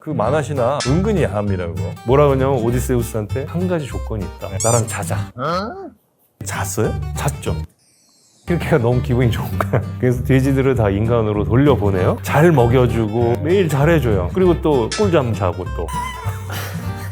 그 만화시나 은근히 야합니다 그거. 뭐라 그러냐면 오디세우스한테 한 가지 조건이 있다. 나랑 자자. 잤어요? 잤죠. 그렇게 너무 기분이 좋은 거야. 그래서 돼지들을 다 인간으로 돌려보내요. 잘 먹여주고 매일 잘해줘요. 그리고 또 꿀잠 자고 또.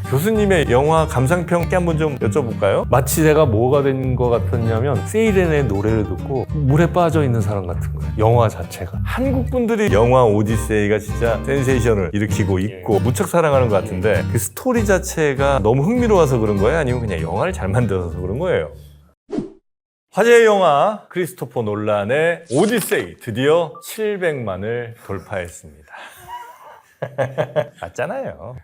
교수님의 영화 감상평 한번 좀 여쭤볼까요? 마치 제가 뭐가 된 것 같았냐면 세이렌의 노래를 듣고 물에 빠져 있는 사람 같은 거예요. 영화 자체가. 한국 분들이 영화 오디세이가 진짜 센세이션을 일으키고 있고 무척 사랑하는 것 같은데 그 스토리 자체가 너무 흥미로워서 그런 거예요? 아니면 그냥 영화를 잘 만들어서 그런 거예요? 화제의 영화 크리스토퍼 놀란의 오디세이 드디어 700만을 돌파했습니다. 맞잖아요.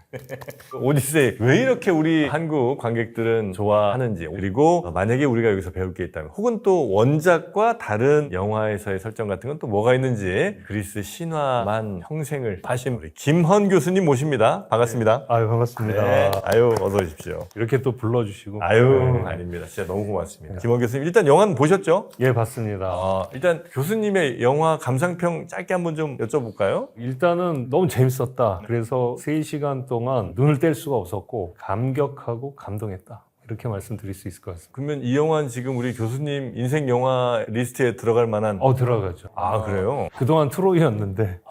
오디세이 왜 이렇게 우리 한국 관객들은 좋아하는지, 그리고 만약에 우리가 여기서 배울 게 있다면, 혹은 또 원작과 다른 영화에서의 설정 같은 건 또 뭐가 있는지 그리스 신화만 형생을 하신 우리 김헌 교수님 모십니다. 반갑습니다. 아유 반갑습니다. 네. 아유 어서 오십시오. 이렇게 또 불러주시고. 아유 아닙니다. 진짜 너무 고맙습니다. 김헌 교수님 일단 영화는 보셨죠? 예 봤습니다. 일단 교수님의 영화 감상평 짧게 한번 좀 여쭤볼까요? 일단은 너무 재밌었다. 그래서 3시간 동안 눈을 뗄 수가 없었고 감격하고 감동했다. 이렇게 말씀드릴 수 있을 것 같습니다. 그러면 이 영화는 지금 우리 교수님 인생 영화 리스트에 들어갈 만한 들어가죠. 그래요? 그동안 트로이였는데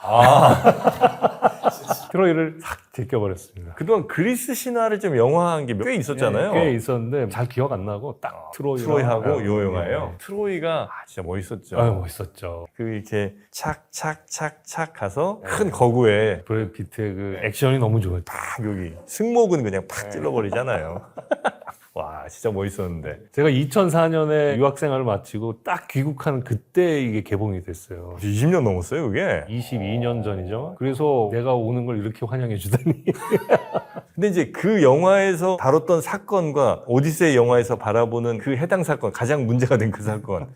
트로이를 싹 제껴버렸습니다. 그동안 그리스 신화를 좀 영화한 게 꽤 있었잖아요. 꽤 있었는데 잘 기억 안 나고 딱 트로이하고 요 영화예요. 트로이가 진짜 멋있었죠. 멋있었죠. 그 이렇게 착착착착 가서 큰 거구에 브래드 피트의 그 액션이 너무 좋았죠. 딱 여기 승모근 그냥 팍 찔러버리잖아요. 와 진짜 멋있었는데. 제가 2004년에 유학생활을 마치고 딱 귀국하는 그때 이게 개봉이 됐어요. 20년 넘었어요 그게? 22년 전이죠. 그래서 내가 오는 걸 이렇게 환영해 주다니. 근데 이제 그 영화에서 다뤘던 사건과 오디세이 영화에서 바라보는 그 해당 사건, 가장 문제가 된 그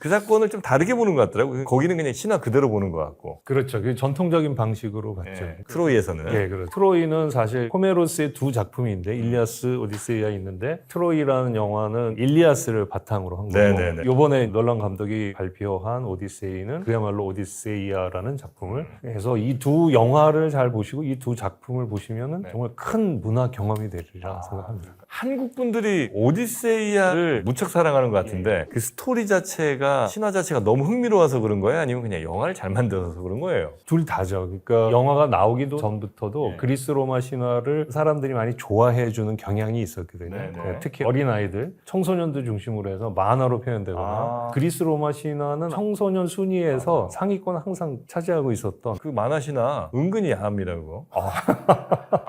사건을 좀 다르게 보는 것 같더라고요. 거기는 그냥 신화 그대로 보는 것 같고. 그렇죠. 그 전통적인 방식으로 봤죠. 트로이에서는. 예, 그렇죠. 트로이는 사실 호메로스의 두 작품인데 일리아스, 오디세이가 있는데 트로이라는 영화는 일리아스를 바탕으로 한 거고 네네네. 이번에 놀란 감독이 발표한 오디세이는 그야말로 오디세이아라는 작품을 해서 이 두 영화를 잘 보시고 이 두 작품을 보시면은 정말 큰 문화 경험이 되리라 생각합니다. 한국 분들이 오디세이아를 무척 사랑하는 것 같은데 그 스토리 자체가, 신화 자체가 너무 흥미로워서 그런 거예요? 아니면 그냥 영화를 잘 만들어서 그런 거예요? 둘 다죠. 그러니까 영화가 나오기도 전부터도 그리스 로마 신화를 사람들이 많이 좋아해 주는 경향이 있었거든요. 특히 어린아이들, 청소년들 중심으로 해서 만화로 표현되거나 그리스 로마 신화는 청소년 순위에서 상위권 항상 차지하고 있었던 그 만화시나 은근히 야합니다 그거.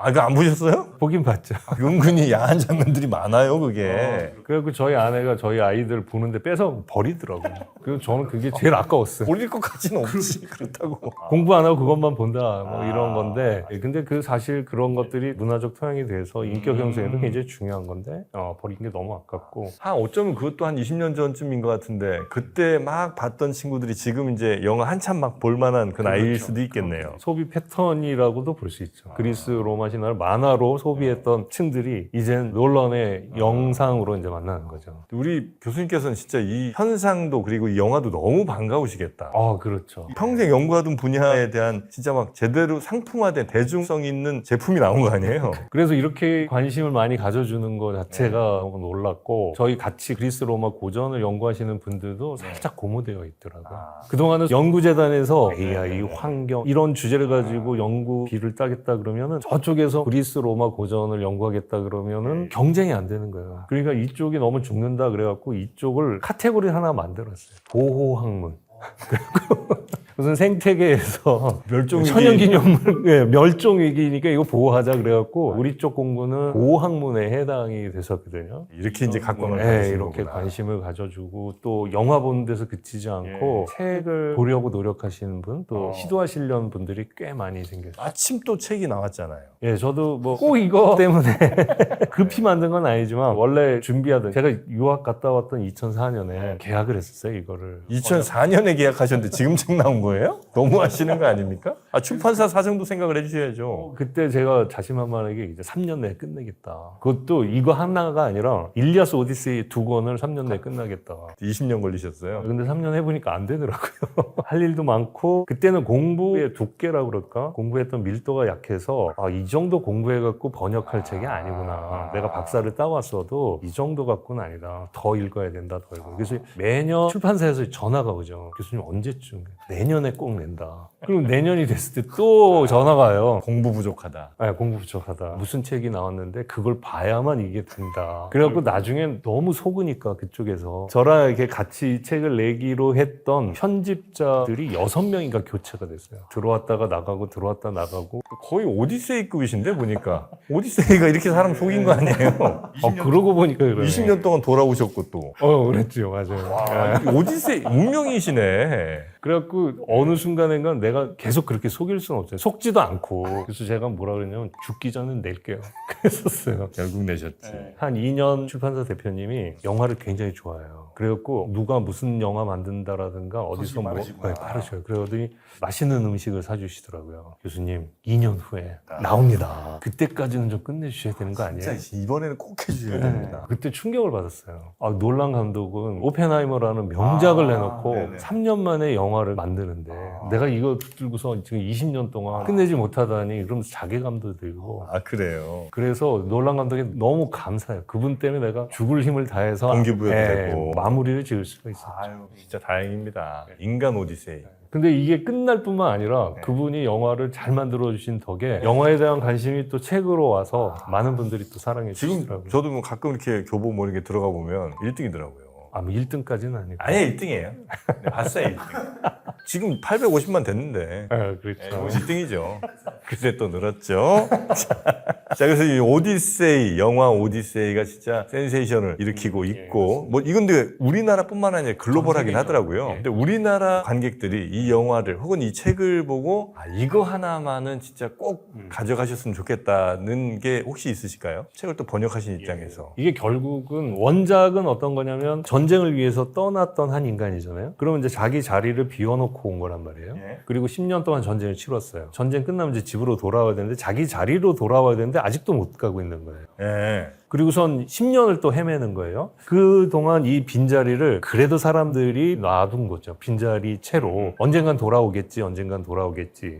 그거 안 보셨어요? 보긴 봤죠. 은근히 야한 장면들이 많아요 그게. 그래갖고 저희 아내가 저희 아이들 보는데 뺏어 버리더라고요. 그래서 저는 그게 제일 아까웠어요. 올릴 것까지는 없지. 그렇다고. 공부 안 하고 그것만 본다 뭐 이런 건데 근데 그 사실 그런 것들이 문화적 토양이 돼서 인격 형성에도 굉장히 중요한 건데 버린 게 너무 아깝고 어쩌면 그것도 한 20년 전쯤인 것 같은데 그때 막 봤던 친구들이 지금 이제 영화 한참 막 볼만한 그 나이일 수도 있겠네요. 소비 패턴이라고도 볼 수 있죠. 그리스 로마 신화를 만화로 소비했던 층들이 이젠 놀란의 영상으로 이제 만나는 거죠. 우리 교수님께서는 진짜 이 현상도 그리고 이 영화도 너무 반가우시겠다. 그렇죠. 평생 연구하던 분야에 대한 진짜 막 제대로 상품화된 대중성 있는 제품이 나온 거 아니에요? 그래서 이렇게 관심을 많이 가져주는 것 자체가 너무 놀랐고 저희 같이 그리스 로마 고전을 연구하시는 분들도 살짝 고무되어 있더라고요. 그동안은 연구재단에서 AI, 환경 이런 주제를 가지고 연구비를 따겠다 그러면은 저쪽에서 그리스 로마 고전을 연구하겠다 그러면은 경쟁이 안 되는 거예요. 그러니까 이쪽이 너무 죽는다 그래갖고 이쪽을 카테고리 하나 만들었어요. 보호학문. 무슨 생태계에서 멸종위기. 천연기념물 멸종위기니까 이거 보호하자 그래갖고 우리 쪽 공부는 보호학문에 해당이 됐었거든요. 이렇게 이제 각광을 네, 받으신 이렇게 거구나. 관심을 가져주고 또 영화 보는 데서 그치지 않고 책을 보려고 노력하시는 분 또 시도하시려는 분들이 꽤 많이 생겼어요. 마침 또 책이 나왔잖아요. 예, 저도 뭐 꼭 이거 때문에 급히 만든 건 아니지만 원래 준비하던 제가 유학 갔다 왔던 2004년에 계약을 했었어요 이거를. 2004년에 계약하셨는데 지금 책 나온 거예요? 너무 하시는 거 아닙니까? 아, 출판사 사정도 생각을 해주셔야죠. 그때 제가 자신만만하게 이제 3년 내에 끝내겠다. 그것도 이거 하나가 아니라 일리아스 오디세이 2권을 3년 내에 끝나겠다. 20년 걸리셨어요. 근데 3년 해보니까 안 되더라고요. 할 일도 많고 그때는 공부의 두께라고 그럴까? 공부했던 밀도가 약해서 이 정도 공부해갖고 번역할 책이 아니구나. 내가 박사를 따왔어도 이 정도 갖고는 아니다. 더 읽어야 된다. 더 읽어. 그래서 매년 출판사에서 전화가 오죠. 교수님 언제쯤? 내년에 꼭 낸다. 그럼 내년이 됐을 때 또 전화가 와요. 공부 부족하다. 네, 공부 부족하다. 무슨 책이 나왔는데 그걸 봐야만 이게 된다. 그래갖고 나중엔 너무 속으니까 그쪽에서 저랑 이렇게 같이 이 책을 내기로 했던 편집자들이 6명인가 교체가 됐어요. 들어왔다가 나가고 들어왔다 나가고. 거의 오디세이급이신데 보니까. 오디세이가 이렇게 사람 속인 거 아니에요? 그러고 보니까 그러네. 20년 동안 돌아오셨고 또. 그랬죠. 맞아요. 아, 오디세이 운명이시네. 그래갖고 어느 순간인가 내가 계속 그렇게 속일 수는 없어요. 속지도 않고. 그래서 제가 뭐라 그랬냐면 죽기 전에 낼게요. 그랬었어요. 결국 내셨지. 한 2년 출판사 대표님이 영화를 굉장히 좋아해요. 그래갖고 누가 무슨 영화 만든다라든가 어디서 뭐 빠르셔요. 그러더니 맛있는 음식을 사주시더라고요. 교수님 2년 후에 나옵니다. 그때까지는 좀 끝내주셔야 되는 거 아니에요? 진짜 이번에는 꼭 해주셔야 됩니다. 그때 충격을 받았어요. 놀란 감독은 오펜하이머라는 명작을 내놓고 네네. 3년 만에 영화를 만드는데 내가 이거 붙들고서 지금 20년 동안 끝내지 못하다니 그러면서 자괴감도 들고 아, 그래요. 그래서 놀란 감독이 너무 감사해요. 그분 때문에 내가 죽을 힘을 다해서 동기부여도 되고. 마무리를 지을 수가 있어요. 아유, 진짜 다행입니다. 인간 오디세이. 근데 이게 끝날 뿐만 아니라 그분이 영화를 잘 만들어주신 덕에 영화에 대한 관심이 또 책으로 와서 많은 분들이 또 사랑해 지금 주시더라고요. 저도 뭐 가끔 이렇게 교보 뭐 이렇게 들어가 보면 1등이더라고요. 뭐 1등까지는 아니고. 아니야, 1등이에요. 봤어요, 1등. 지금 850만 됐는데. 그렇죠. 1등이죠. 그새 또 늘었죠. 자, 그래서 이 오디세이, 영화 오디세이가 진짜 센세이션을 일으키고 있고, 뭐, 이건 근데 우리나라뿐만 아니라 글로벌하긴 하더라고요. 근데 우리나라 관객들이 이 영화를 혹은 이 책을 보고, 이거 하나만은 진짜 꼭 가져가셨으면 좋겠다는 게 혹시 있으실까요? 책을 또 번역하신 입장에서. 이게 결국은 원작은 어떤 거냐면 전쟁을 위해서 떠났던 한 인간이잖아요. 그러면 이제 자기 자리를 비워놓고 온 거란 말이에요. 그리고 10년 동안 전쟁을 치렀어요. 전쟁 끝나면 이제 집으로 돌아와야 되는데 자기 자리로 돌아와야 되는데 아직도 못 가고 있는 거예요. 예. 그리고선 10년을 또 헤매는 거예요. 그동안 이 빈자리를 그래도 사람들이 놔둔 거죠. 빈자리 채로 언젠간 돌아오겠지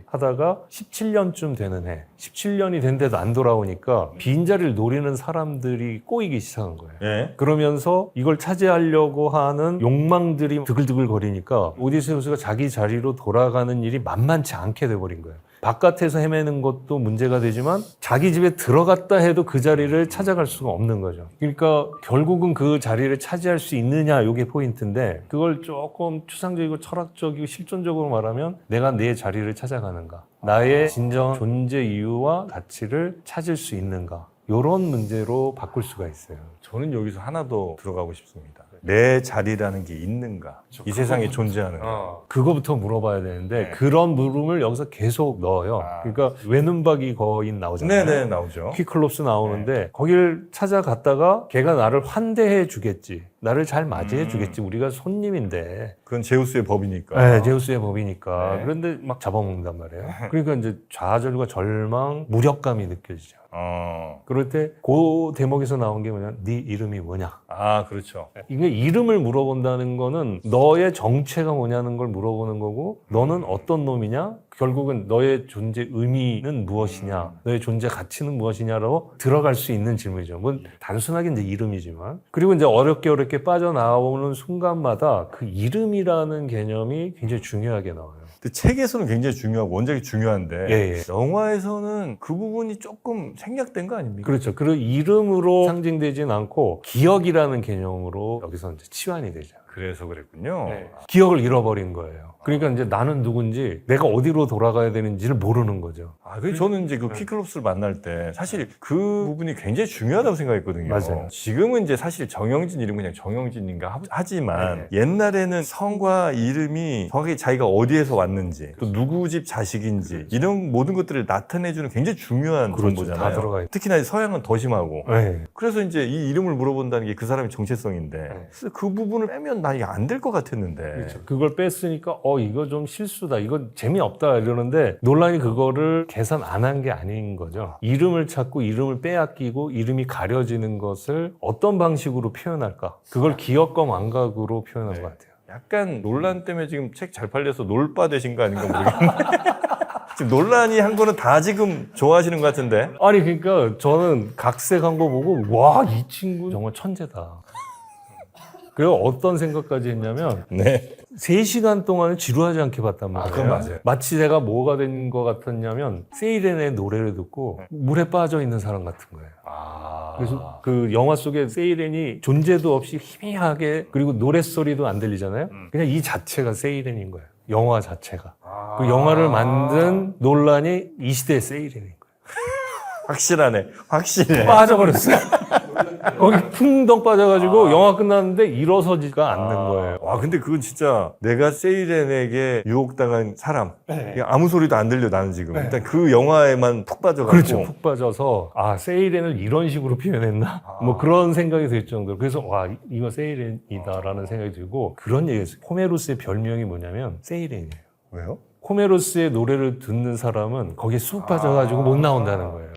하다가 17년쯤 되는 해 17년이 됐는데도 안 돌아오니까 빈자리를 노리는 사람들이 꼬이기 시작한 거예요. 예. 그러면서 이걸 차지하려고 하는 욕망들이 드글드글 거리니까 오디세우스가 자기 자리로 돌아가는 일이 만만치 않게 돼버린 거예요. 바깥에서 헤매는 것도 문제가 되지만 자기 집에 들어갔다 해도 그 자리를 찾아갈 수가 없는 거죠. 그러니까 결국은 그 자리를 차지할 수 있느냐 이게 포인트인데 그걸 조금 추상적이고 철학적이고 실존적으로 말하면 내가 내 자리를 찾아가는가 나의 진정 존재 이유와 가치를 찾을 수 있는가 이런 문제로 바꿀 수가 있어요. 저는 여기서 하나 더 들어가고 싶습니다. 내 자리라는 게 있는가? 이 세상에 존재하는 가 그거부터 물어봐야 되는데 그런 물음을 여기서 계속 넣어요. 그러니까 외눈박이 거인 나오잖아요. 네네, 나오죠. 퀴클롭스 나오는데 거길 찾아갔다가 걔가 나를 환대해 주겠지. 나를 잘 맞이해 주겠지. 우리가 손님인데. 그건 제우스의 법이니까. 네, 제우스의 법이니까. 네. 그런데 막 잡아먹는단 말이에요. 그러니까 이제 좌절과 절망, 무력감이 느껴지죠. 그럴 때 그 대목에서 나온 게 뭐냐? 네 이름이 뭐냐? 아, 그렇죠. 이게 이름을 물어본다는 거는 너의 정체가 뭐냐는 걸 물어보는 거고 너는 어떤 놈이냐? 결국은 너의 존재 의미는 무엇이냐? 너의 존재 가치는 무엇이냐로 들어갈 수 있는 질문이죠. 뭐 단순하게 이제 이름이지만 그리고 이제 어렵게 빠져나오는 순간마다 그 이름이라는 개념이 굉장히 중요하게 나와요. 근데 책에서는 굉장히 중요하고 원작이 중요한데 예. 영화에서는 그 부분이 조금 생략된 거 아닙니까? 그렇죠. 그 이름으로 상징되진 않고 기억이라는 개념으로 여기서 이제 치환이 되죠. 그래서 그랬군요. 기억을 잃어버린 거예요. 그러니까 이제 나는 누군지 내가 어디로 돌아가야 되는지를 모르는 거죠. 그래서 저는 이제 그 퀴클롭스를 만날 때 사실 그 부분이 굉장히 중요하다고 생각했거든요. 맞아요. 지금은 이제 사실 정영진 이름은 그냥 정영진인가 하지만 옛날에는 성과 이름이 정확히 자기가 어디에서 왔는지 또 누구 집 자식인지 이런 모든 것들을 나타내주는 굉장히 중요한 정보잖아요. 다 들어가 있죠. 특히나 서양은 더 심하고 네. 그래서 이제 이 이름을 물어본다는 게 그 사람의 정체성인데 그래서 그 부분을 빼면 하면 나 이게 안 될 것 같았는데. 그렇죠. 그걸 뺐으니까 이거 좀 실수다, 이건 재미없다 이러는데 논란이 그거를 계산 안 한 게 아닌 거죠. 이름을 찾고 이름을 빼앗기고 이름이 가려지는 것을 어떤 방식으로 표현할까, 그걸 기억과 망각으로 표현한 것 같아요. 약간 논란 때문에 지금 책 잘 팔려서 놀바 되신 거 아닌가 모르겠는데. 지금 논란이 한 거는 다 지금 좋아하시는 것 같은데. 아니 그러니까 저는 각색한 거 보고 와, 이 친구 정말 천재다. 그리고 어떤 생각까지 했냐면 네. 3시간 동안은 지루하지 않게 봤단 말이에요. 그건 맞아요. 마치 제가 뭐가 된 것 같았냐면 세이렌의 노래를 듣고 물에 빠져 있는 사람 같은 거예요. 그래서 그 영화 속에 세이렌이 존재도 없이 희미하게, 그리고 노랫소리도 안 들리잖아요. 그냥 이 자체가 세이렌인 거예요. 영화 자체가. 그 영화를 만든 논란이 이 시대의 세이렌인 거예요. 확실하네. 확실해. 빠져버렸어요. 거기 풍덩 빠져가지고 영화 끝났는데 일어서지가 않는 거예요. 와, 근데 그건 진짜 내가 세이렌에게 유혹당한 사람. 그냥 아무 소리도 안 들려, 나는 지금. 일단 그 영화에만 푹 빠져가지고. 그렇죠. 푹 빠져서 세이렌을 이런 식으로 표현했나? 뭐 그런 생각이 들 정도로. 그래서 와, 이거 세이렌이다라는 생각이 들고, 그런 얘기했어요. 호메로스의 별명이 뭐냐면 세이렌이에요. 왜요? 호메로스의 노래를 듣는 사람은 거기에 쑥 빠져가지고 못 나온다는 거예요.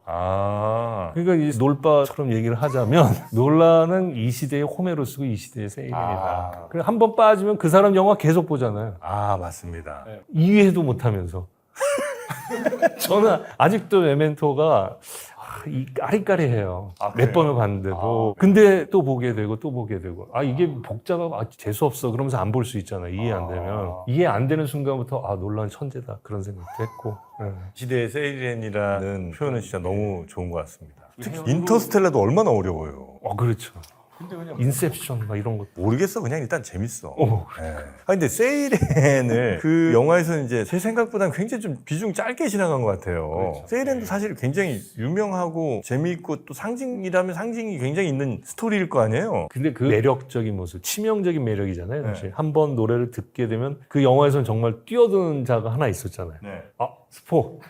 그러니까 이 놀바처럼 얘기를 하자면 논란은 이 시대의 호메로스고 이 시대의 세이렌이다. 그래서 한번 빠지면 그 사람 영화 계속 보잖아요. 맞습니다. 이해도 못하면서. 저는 아직도 메멘토가 아리까리해요. 몇 번을 봤는데도. 근데 또 보게 되고 또 보게 되고. 이게 복잡하고 재수없어 그러면서 안 볼 수 있잖아요. 이해 안 되면. 이해 안 되는 순간부터 논란 천재다 그런 생각도 했고. 시대의 세이렌이라는 표현은 진짜 너무 좋은 것 같습니다. 특히 인터스텔라도 얼마나 어려워요. 그렇죠. 인셉션 막 이런 것. 모르겠어. 그냥 일단 재밌어. 네. 근데 세이렌을 그 영화에서는 이제 제 생각보다는 굉장히 좀 비중 짧게 지나간 것 같아요. 그렇죠. 세이렌도 사실 굉장히 유명하고 재미있고 또 상징이라면 상징이 굉장히 있는 스토리일 거 아니에요. 근데 그 매력적인 모습, 치명적인 매력이잖아요. 사실 한 번 노래를 듣게 되면 그 영화에서는 정말 뛰어드는 자가 하나 있었잖아요. 스포.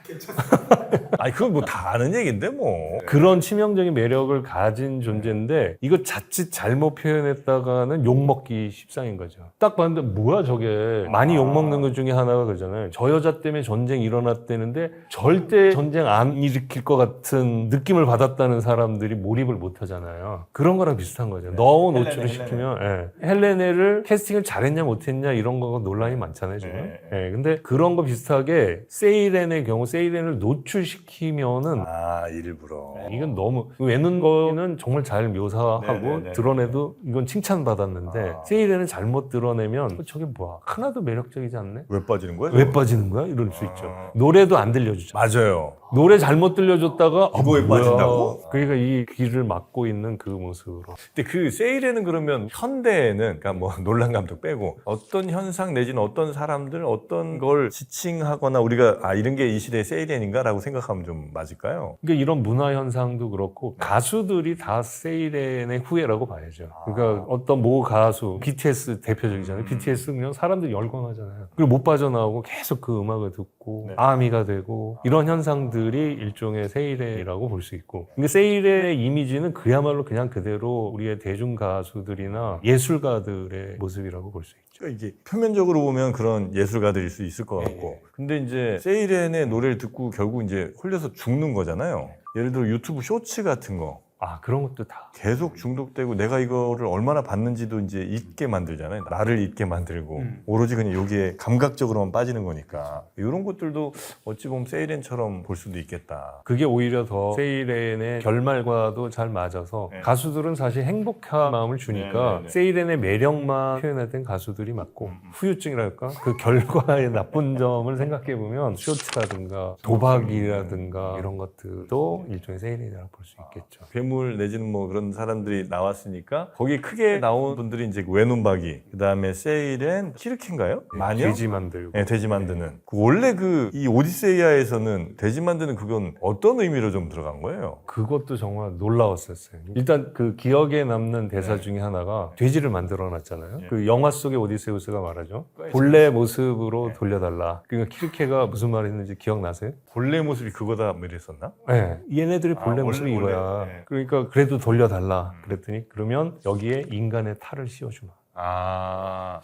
그건 뭐 다 아는 얘기인데 뭐. 그런 치명적인 매력을 가진 존재인데 이거 자칫 잘못 표현했다가는 욕먹기 십상인 거죠. 딱 봤는데 뭐야 저게. 많이 욕먹는 것 중에 하나가 그러잖아요. 저 여자 때문에 전쟁이 일어났다는데 절대 전쟁 안 일으킬 것 같은 느낌을 받았다는 사람들이 몰입을 못 하잖아요. 그런 거랑 비슷한 거죠. 너무 노출을 시키면 헬레네를 캐스팅을 잘했냐 못했냐 이런 거가 논란이 많잖아요 지금. 근데 그런 거 비슷하게 세이렌의 경우 세이렌을 노출시키면은 일부러. 이건 너무 외는 거는 정말 잘 묘사하고 드러내도 이건 칭찬받았는데 세이렌을 잘못 드러내면 저게 뭐야, 하나도 매력적이지 않네? 왜 빠지는 거야? 왜 빠지는 거야? 이럴 수 있죠. 노래도 안 들려주죠. 맞아요. 노래 잘못 들려줬다가 이거에 뭐야. 빠진다고? 그러니까 이 귀를 막고 있는 그 모습으로. 근데 그 세이렌은 그러면 현대에는, 그러니까 뭐 논란 감독 빼고 어떤 현상 내지는 어떤 사람들 어떤 걸 지칭하거나 우리가 이런 게 이 시대의 세이렌인가라고 생각하면 좀 맞을까요? 그러니까 이런 문화 현상도 그렇고 가수들이 다 세이렌의 후예라고 봐야죠. 그러니까 어떤 모 가수, BTS 대표적이잖아요. BTS 그냥 사람들이 열광하잖아요. 그리고 못 빠져나오고 계속 그 음악을 듣고 아미가 되고 이런 현상들이 일종의 세이렌이라고 볼 수 있고. 근데 세이렌의 이미지는 그야말로 그냥 그대로 우리의 대중 가수들이나 예술가들의 모습이라고 볼 수 있죠. 이게 표면적으로 보면 그런 예술가들일 수 있을 것 같고, 근데 이제 세이렌의 노래를 듣고 결국 이제 홀려서 죽는 거잖아요. 예를 들어 유튜브 쇼츠 같은 거 그런 것도 다 계속 중독되고 내가 이거를 얼마나 봤는지도 이제 잊게 만들잖아요. 나를 잊게 만들고 오로지 그냥 여기에 감각적으로만 빠지는 거니까 이런 것들도 어찌 보면 세이렌처럼 볼 수도 있겠다. 그게 오히려 더 세이렌의 결말과도 잘 맞아서 가수들은 사실 행복한 마음을 주니까 세이렌의 매력만 표현했던 가수들이 맞고 후유증이랄까? 그 결과의 나쁜 점을 생각해보면 쇼츠라든가 도박이라든가 이런 것들도 일종의 세이렌이라고 볼 수 있겠죠. 괴물 내지는 뭐 그런 사람들이 나왔으니까 거기 크게 나온 분들이 이제 외눈박이, 그 다음에 세이렌, 키르키인가요? 마녀? 돼지 만들고. 네, 돼지 만드는. 원래 이 오디세이아에서는 돼지 만드는 그건 어떤 의미로 좀 들어간 거예요? 그것도 정말 놀라웠었어요. 일단 그 기억에 남는 대사 중에 하나가 돼지를 만들어 놨잖아요. 그 영화 속의 오디세우스가 말하죠. 본래 모습으로 돌려달라. 그러니까 키르케가 무슨 말 했는지 기억나세요? 본래 모습이 그거다 뭐 이랬었나? 네. 얘네들이 본래 모습이 원래, 이거야. 그러니까 그래도 돌려달라. 그랬더니 그러면 여기에 인간의 탈을 씌워주마.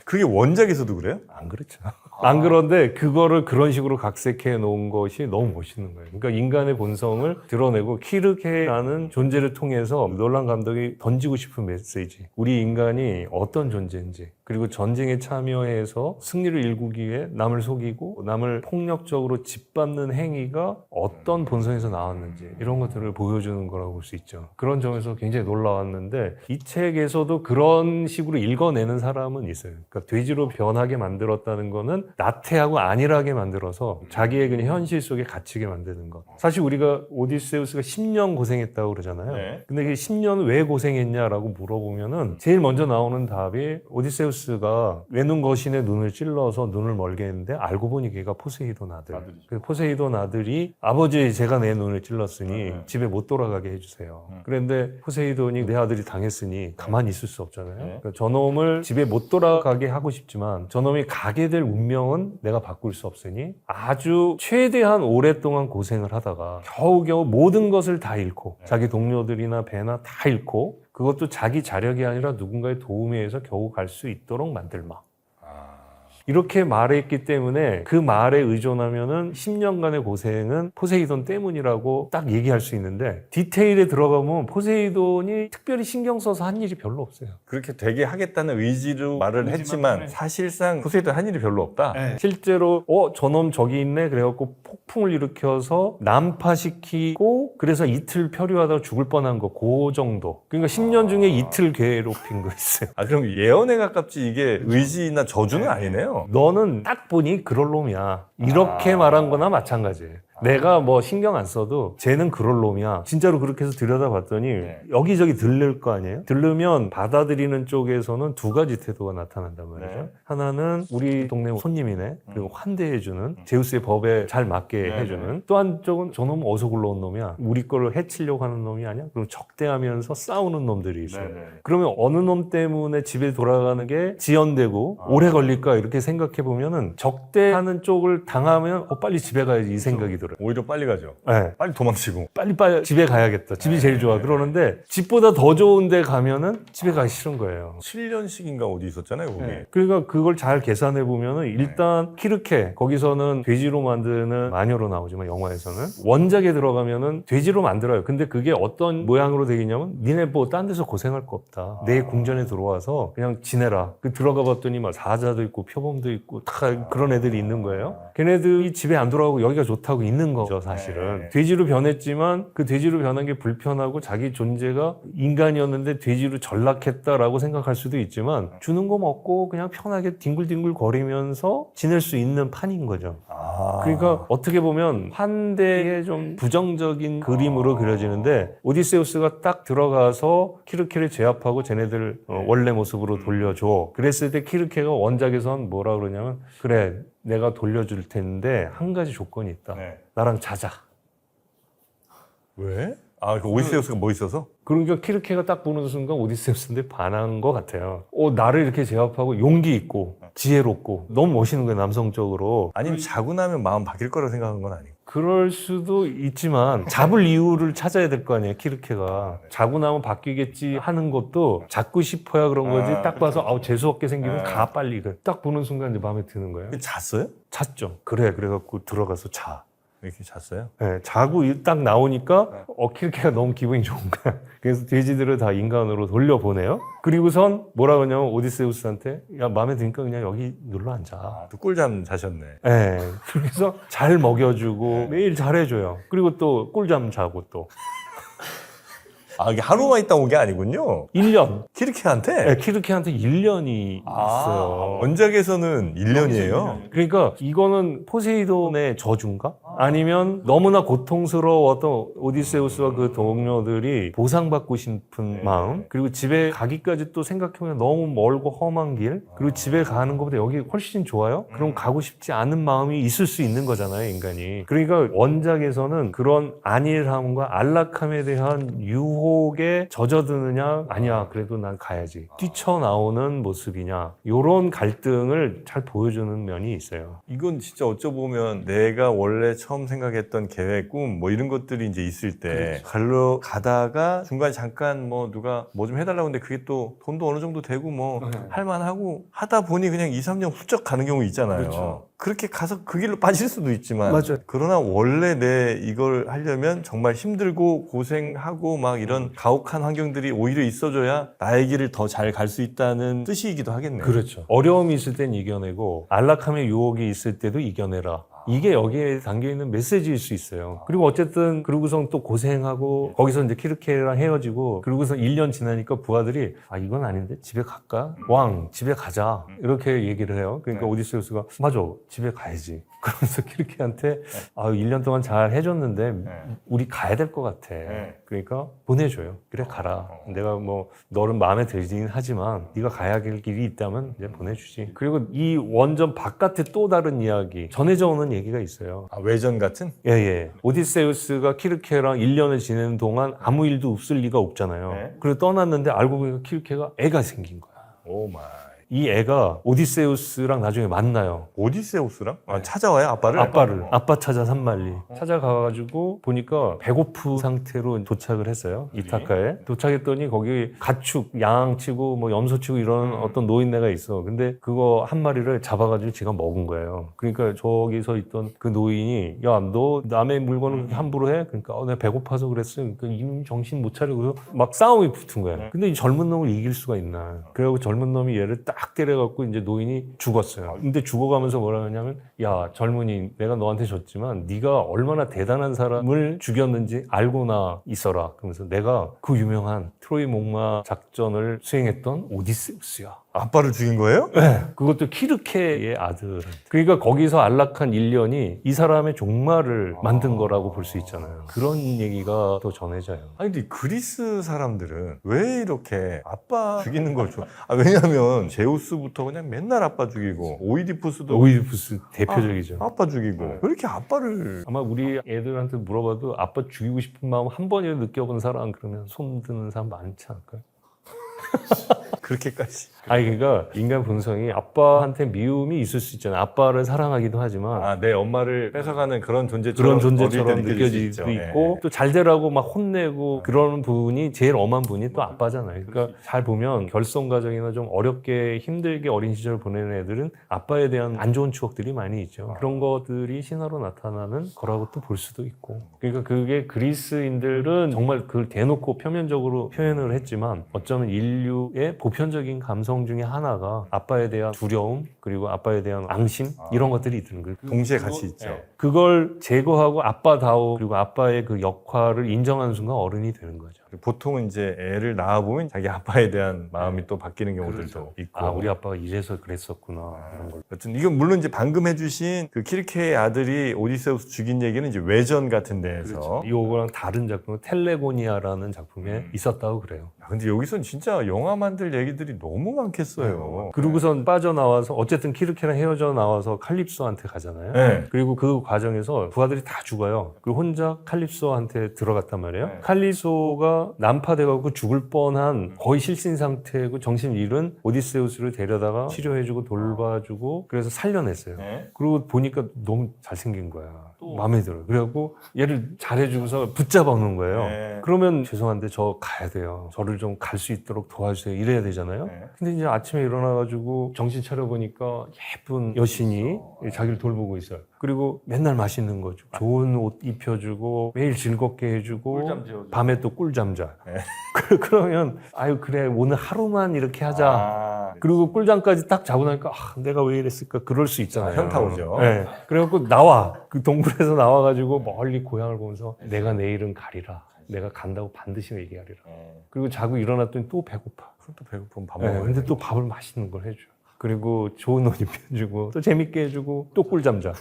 그게 원작에서도 그래요? 안 그렇죠. 안 그런데 그거를 그런 식으로 각색해 놓은 것이 너무 멋있는 거예요. 그러니까 인간의 본성을 드러내고 키르케라는 존재를 통해서 놀란 감독이 던지고 싶은 메시지. 우리 인간이 어떤 존재인지, 그리고 전쟁에 참여해서 승리를 일구기 위해 남을 속이고 남을 폭력적으로 짓밟는 행위가 어떤 본성에서 나왔는지 이런 것들을 보여주는 거라고 볼 수 있죠. 그런 점에서 굉장히 놀라웠는데 이 책에서도 그런 식으로 읽어내는 사람은 있어요. 그러니까 돼지로 변하게 만들었다는 거는 나태하고 안일하게 만들어서 자기의 그냥 현실 속에 갇히게 만드는 것. 사실 우리가 오디세우스가 10년 고생했다고 그러잖아요. 네. 근데 그 10년 왜 고생했냐라고 물어보면은 제일 먼저 나오는 답이 오디세우스가 외눈 거신의 눈을 찔러서 눈을 멀게 했는데 알고 보니 걔가 포세이돈 아들. 그 포세이돈 아들이 아버지 제가 내 눈을 찔렀으니 집에 못 돌아가게 해주세요. 그런데 포세이돈이 내 아들이 당했으니 가만히 있을 수 없잖아요. 그러니까 저놈을 집에 못 돌아가게 하고 싶지만 저놈이 가게 될 운명은 내가 바꿀 수 없으니 아주 최대한 오랫동안 고생을 하다가 겨우겨우 모든 것을 다 잃고 자기 동료들이나 배나 다 잃고 그것도 자기 자력이 아니라 누군가의 도움에 의해서 겨우 갈 수 있도록 만들마. 이렇게 말했기 때문에 그 말에 의존하면은 10년간의 고생은 포세이돈 때문이라고 딱 얘기할 수 있는데 디테일에 들어가면 포세이돈이 특별히 신경 써서 한 일이 별로 없어요. 그렇게 되게 하겠다는 의지로 말을 했지만 사실상 포세이돈 한 일이 별로 없다. 실제로 저놈 저기 있네 그래갖고 폭풍을 일으켜서 난파시키고 그래서 이틀 표류하다가 죽을 뻔한 거 그 정도. 그러니까 10년 중에 이틀 괴롭힌 거 있어요. 그럼 예언에 가깝지 이게 의지나 저주는 아니네요. 너는 딱 보니 그럴 놈이야. 이렇게 말한 거나 마찬가지예요. 내가 뭐 신경 안 써도 쟤는 그럴 놈이야. 진짜로 그렇게 해서 들여다봤더니 여기저기 들릴 거 아니에요? 들르면 받아들이는 쪽에서는 두 가지 태도가 나타난단 말이죠. 하나는 우리 동네 손님이네. 그리고 환대해주는 제우스의 법에 잘 맞게 해주는. 또 한쪽은 저놈 어디서 굴러온 놈이야. 우리 거를 해치려고 하는 놈이 아니야? 그럼 적대하면서 싸우는 놈들이 있어요. 그러면 어느 놈 때문에 집에 돌아가는 게 지연되고 오래 걸릴까 이렇게 생각해 보면은 적대하는 쪽을 당하면 빨리 집에 가야지 이 생각이 들어요. 오히려 빨리 가죠. 네. 빨리 도망치고. 빨리 집에 가야겠다. 집이 제일 좋아. 그러는데 집보다 더 좋은 데 가면은 집에 가기 싫은 거예요. 7년씩인가 어디 있었잖아요, 거기. 그러니까 그걸 잘 계산해 보면은 일단 키르케 거기서는 돼지로 만드는 마녀로 나오지만 영화에서는 원작에 들어가면은 돼지로 만들어요. 근데 그게 어떤 모양으로 되겠냐면 니네 뭐 딴 데서 고생할 거 없다. 내 궁전에 들어와서 그냥 지내라. 그 들어가 봤더니 막 사자도 있고 표범도 있고 다 그런 애들이 있는 거예요. 걔네들이 집에 안 돌아가고 여기가 좋다고 있는 거죠, 사실은. 돼지로 변했지만 그 돼지로 변한 게 불편하고 자기 존재가 인간이었는데 돼지로 전락했다라고 생각할 수도 있지만 주는 거 먹고 그냥 편하게 뒹굴뒹굴 거리면서 지낼 수 있는 판인 거죠. 그러니까 어떻게 보면 환대의 좀 부정적인 그림으로 그려지는데 오디세우스가 딱 들어가서 키르케를 제압하고 쟤네들 원래 모습으로 돌려줘. 그랬을 때 키르케가 원작에선 뭐라 그러냐면 그래 내가 돌려줄 텐데 한 가지 조건이 있다. 나랑 자자. 왜? 그 오디세우스가 뭐 있어서? 그러니까 키르케가 딱 보는 순간 오디세우스인데 반한 것 같아요. 나를 이렇게 제압하고 용기 있고 지혜롭고 너무 멋있는 거예요, 남성적으로. 아니면 자고 나면 마음 바뀔 거라 생각한 건 아니고. 그럴 수도 있지만 잡을 이유를 찾아야 될 거 아니에요, 키르케가. 자고 나면 바뀌겠지 하는 것도 잡고 싶어야 그런 거지. 딱 봐서 재수없게 생기면 가 빨리. 딱 보는 순간 이제 마음에 드는 거예요. 잤어요? 잤죠. 그래갖고 들어가서 자. 이렇게 잤어요? 네, 자고 딱 나오니까 키르케가 너무 기분이 좋은 거야. 그래서 돼지들을 다 인간으로 돌려보내요. 그리고선 뭐라 그러냐면 오디세우스한테 야 마음에 드니까 그냥 여기 눌러 앉아. 또 꿀잠 자셨네. 네, 그래서 잘 먹여주고 매일 잘해줘요. 그리고 또 꿀잠 자고 또. 이게 하루만 있다 온 게 아니군요. 1년. 키르케한테? 네, 키르케한테 1년이 있어요. 원작에서는 1년이에요? 그러니까 이거는 포세이돈의 저주인가? 아니면 너무나 고통스러웠던 오디세우스와 그 동료들이 보상받고 싶은 마음, 그리고 집에 가기까지 또 생각해보면 너무 멀고 험한 길, 그리고 집에 가는 것보다 여기 훨씬 좋아요? 그럼 가고 싶지 않은 마음이 있을 수 있는 거잖아요, 인간이. 그러니까 원작에서는 그런 안일함과 안락함에 대한 유혹에 젖어드느냐, 아니야, 그래도 난 가야지, 뛰쳐나오는 모습이냐, 이런 갈등을 잘 보여주는 면이 있어요. 이건 진짜 어쩌보면 내가 원래 처음 생각했던 계획, 꿈 뭐 이런 것들이 이제 있을 때 갈로 가다가 중간에 잠깐 뭐 누가 뭐 좀 해달라고 하는데 그게 또 돈도 어느 정도 되고 뭐 할만하고 하다 보니 그냥 2, 3년 훌쩍 가는 경우 있잖아요. 그렇죠. 그렇게 가서 그 길로 빠질 수도 있지만 맞아요. 그러나 원래 내 이걸 하려면 정말 힘들고 고생하고 막 이런 가혹한 환경들이 오히려 있어줘야 나의 길을 더 잘 갈 수 있다는 뜻이기도 하겠네요. 그렇죠. 어려움이 있을 땐 이겨내고 안락함의 유혹이 있을 때도 이겨내라. 이게 여기에 담겨있는 메시지일 수 있어요. 그리고 어쨌든 그러고선 또 고생하고 거기서 이제 키르케랑 헤어지고 그러고서 1년 지나니까 부하들이 아 이건 아닌데 집에 갈까? 왕 집에 가자 이렇게 얘기를 해요. 그러니까 오디세우스가 맞아 집에 가야지. 그러면서 키르케한테 아 1년 동안 잘 해줬는데 우리 가야 될 것 같아. 그러니까 보내줘요. 그래 가라. 내가 뭐 너는 마음에 들긴 하지만 네가 가야 할 길이 있다면 이제 보내주지. 그리고 이 원전 바깥에 또 다른 이야기 전해져 오는 얘기가 있어요. 아, 외전 같은? 예. 오디세우스가 키르케랑 1년을 지내는 동안 아무 일도 없을 리가 없잖아요. 네. 그래서 떠났는데 알고 보니까 키르케가 애가 생긴 거야. 오 마이. 이 애가 오디세우스랑 나중에 만나요. 오디세우스랑? 아, 찾아와요 아빠를? 아빠를 아빠 찾아 산말리 찾아가가지고 보니까 배고픈 상태로 도착을 했어요. 이타카에 도착했더니 거기 가축 양 치고 뭐 염소 치고 이런 어떤 노인네가 있어. 근데 그거 한 마리를 잡아가지고 지가 먹은 거예요. 그러니까 저기서 있던 그 노인이 야 너 남의 물건을 그렇게 함부로 해? 그러니까 내가 배고파서 그랬어. 그러니까 이놈 정신 못 차리고 막 싸움이 붙은 거야. 근데 이 젊은 놈을 이길 수가 있나? 그래갖고 젊은 놈이 얘를 딱 때려갖고 이제 노인이 죽었어요. 근데 죽어가면서 뭐라 하냐면 야 젊은이 내가 너한테 줬지만 네가 얼마나 대단한 사람을 죽였는지 알고나 있어라. 그러면서 내가 그 유명한 트로이 목마 작전을 수행했던 오디세우스야. 아빠를 죽인 거예요? 네. 그것도 키르케의 아들. 그러니까 거기서 안락한 1년이 이 사람의 종말을 만든 거라고 볼 수 있잖아요. 그런 얘기가 또 전해져요. 아니 근데 그리스 사람들은 왜 이렇게 아빠 죽이는 걸 좋아? 아, 왜냐면 제우스부터 그냥 맨날 아빠 죽이고 오이디푸스도 오이디푸스 대표적이죠. 아빠 죽이고 왜 이렇게 아빠를 아마 우리 애들한테 물어봐도 아빠 죽이고 싶은 마음 한 번이라도 느껴본 사람 그러면 손 드는 사람 많지 않을까요? 그렇게까지 아니 그러니까 인간 본성이 아빠한테 미움이 있을 수 있잖아요. 아빠를 사랑하기도 하지만 아, 내 엄마를 뺏어가는 그런 존재처럼 그런 존재처럼 어릴 때 느껴질 수 수도 있죠. 있고 예. 또 잘 되라고 막 혼내고 그러는 분이 제일 엄한 분이 또 아빠잖아요. 그러니까 잘 보면 결손 가정이나 좀 어렵게 힘들게 어린 시절을 보내는 애들은 아빠에 대한 안 좋은 추억들이 많이 있죠. 그런 것들이 신화로 나타나는 거라고 또 볼 수도 있고. 그러니까 그게 그리스인들은 정말 그걸 대놓고 표면적으로 표현을 했지만 어쩌면 인류의 보편적인 감성 중에 하나가 아빠에 대한 두려움 그리고 아빠에 대한 앙심 이런 것들이 있는 거예요. 동시에 같이 있죠. 그걸 제거하고 아빠다워 그리고 아빠의 그 역할을 인정하는 순간 어른이 되는 거죠. 보통은 이제 애를 낳아보면 자기 아빠에 대한 마음이 또 바뀌는 경우들도 있고. 아 우리 아빠가 이래서 그랬었구나 이런 걸. 여튼 이건 물론 이제 방금 해주신 그 키르케의 아들이 오디세우스 죽인 얘기는 이제 외전 같은 데에서. 이거랑 다른 작품 텔레고니아라는 작품에 있었다고 그래요. 야, 근데 여기선 진짜 영화 만들 얘기들이 너무 많겠어요. 그러고선 빠져나와서 어쨌든 키르케랑 헤어져 나와서 칼립소한테 가잖아요. 네. 그리고 그 과정에서 부하들이 다 죽어요. 그리고 혼자 칼립소한테 들어갔단 말이에요. 칼립소가 난파돼가지고 죽을 뻔한 거의 실신 상태고 정신 잃은 오디세우스를 데려다가 치료해주고 돌봐주고 그래서 살려냈어요. 네. 그리고 보니까 너무 잘생긴 거야. 마음에 들어요. 그래갖고 얘를 잘해주고서 붙잡아 놓은 거예요. 네. 그러면 죄송한데 저 가야 돼요. 저를 좀 갈 수 있도록 도와주세요. 이래야 되잖아요. 네. 근데 이제 아침에 일어나가지고 정신 차려보니까 예쁜 여신이 자기를 돌보고 있어요. 그리고 맨날 맛있는 거 주고 좋은 옷 입혀주고 매일 즐겁게 해주고 꿀잠 재워주고. 밤에 또 꿀잠 자. 네. 그러면 아유 그래 오늘 하루만 이렇게 하자. 아, 그리고 꿀잠까지 딱 자고 나니까 아, 내가 왜 이랬을까 그럴 수 있잖아요. 현타 오죠. 네. 그래갖고 나와 그 동굴에서 나와가지고 멀리 고향을 보면서 내가 내일은 가리라. 내가 간다고 반드시 얘기하리라. 그리고 자고 일어났더니 또 배고파. 그럼 또 배고프면 밥 네, 먹어야 근데 또 밥을 맛있는 걸 해줘. 그리고 좋은 옷 입혀주고 또 재밌게 해주고 또 꿀잠 자.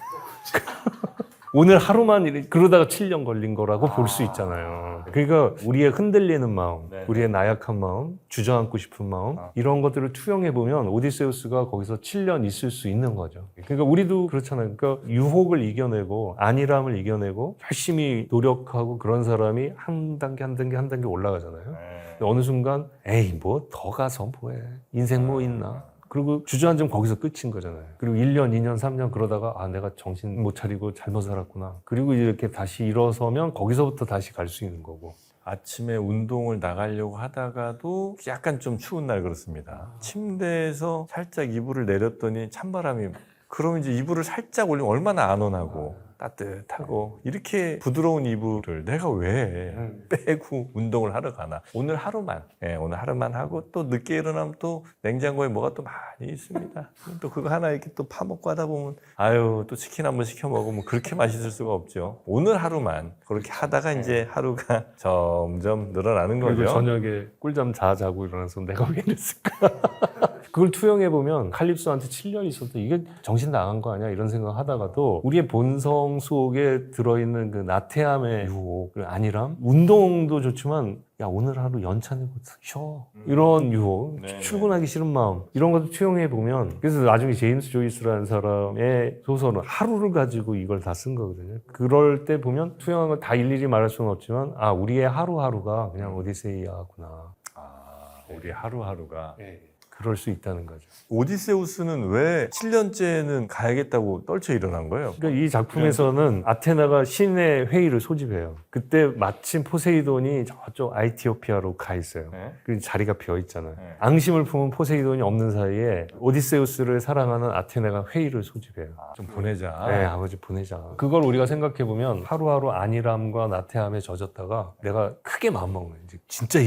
오늘 하루만 그러다가 7년 걸린 거라고 볼 수 있잖아요. 그러니까 우리의 흔들리는 마음, 우리의 나약한 마음, 주저앉고 싶은 마음 이런 것들을 투영해보면 오디세우스가 거기서 7년 있을 수 있는 거죠. 그러니까 우리도 그렇잖아요. 그러니까 유혹을 이겨내고 안일함을 이겨내고 열심히 노력하고 그런 사람이 한 단계 한 단계 올라가잖아요. 근데 어느 순간 에이 뭐 더 가서 뭐해 인생 뭐 있나 그리고 주저앉으면 거기서 끝인 거잖아요. 그리고 1년, 2년, 3년 그러다가 아 내가 정신 못 차리고 잘못 살았구나. 그리고 이렇게 다시 일어서면 거기서부터 다시 갈 수 있는 거고. 아침에 운동을 나가려고 하다가도 약간 좀 추운 날 그렇습니다. 침대에서 살짝 이불을 내렸더니 찬바람이, 그럼 이제 이불을 살짝 올리면 얼마나 안온하고 따뜻하고, 이렇게 부드러운 이불을 내가 왜 빼고 운동을 하러 가나. 오늘 하루만 하고 또 늦게 일어나면 또 냉장고에 뭐가 또 많이 있습니다. 또 그거 하나 이렇게 또 파먹고 하다 보면 아유 또 치킨 한번 시켜 먹으면 그렇게 맛있을 수가 없죠. 오늘 하루만 그렇게 하다가 이제 하루가 점점 늘어나는 그리고 거죠. 저녁에 꿀잠 자고 일어나서 내가 왜 이랬을까? 그걸 투영해보면 칼립소한테 7년 있었던 이게 정신 나간 거 아니야? 이런 생각 하다가도 우리의 본성 속에 들어있는 그 나태함의 유혹, 그 안일함, 운동도 좋지만 야 오늘 하루 연차내고 쉬어 이런 유혹, 네, 출근하기 싫은 마음 이런 것도 투영해보면, 그래서 나중에 제임스 조이스라는 사람의 소설은 하루를 가지고 이걸 다 쓴 거거든요. 그럴 때 보면 투영한 걸 다 일일이 말할 수는 없지만 아 우리의 하루하루가 그냥 오디세이야구나. 우리 하루하루가. 그럴 수 있다는 거죠. 오디세우스는 왜 7년째는 가야겠다고 떨쳐 일어난 거예요? 그러니까 이 작품에서는 아테나가 신의 회의를 소집해요. 그때 마침 포세이돈이 저쪽 아이티오피아로 가 있어요. 네. 그 자리가 비어 있잖아요. 네. 앙심을 품은 포세이돈이 없는 사이에 오디세우스를 사랑하는 아테나가 회의를 소집해요. 좀 보내자. 네, 아버지 보내자. 그걸 우리가 생각해보면 하루하루 안일함과 나태함에 젖었다가 내가 크게 마음먹는 거예요.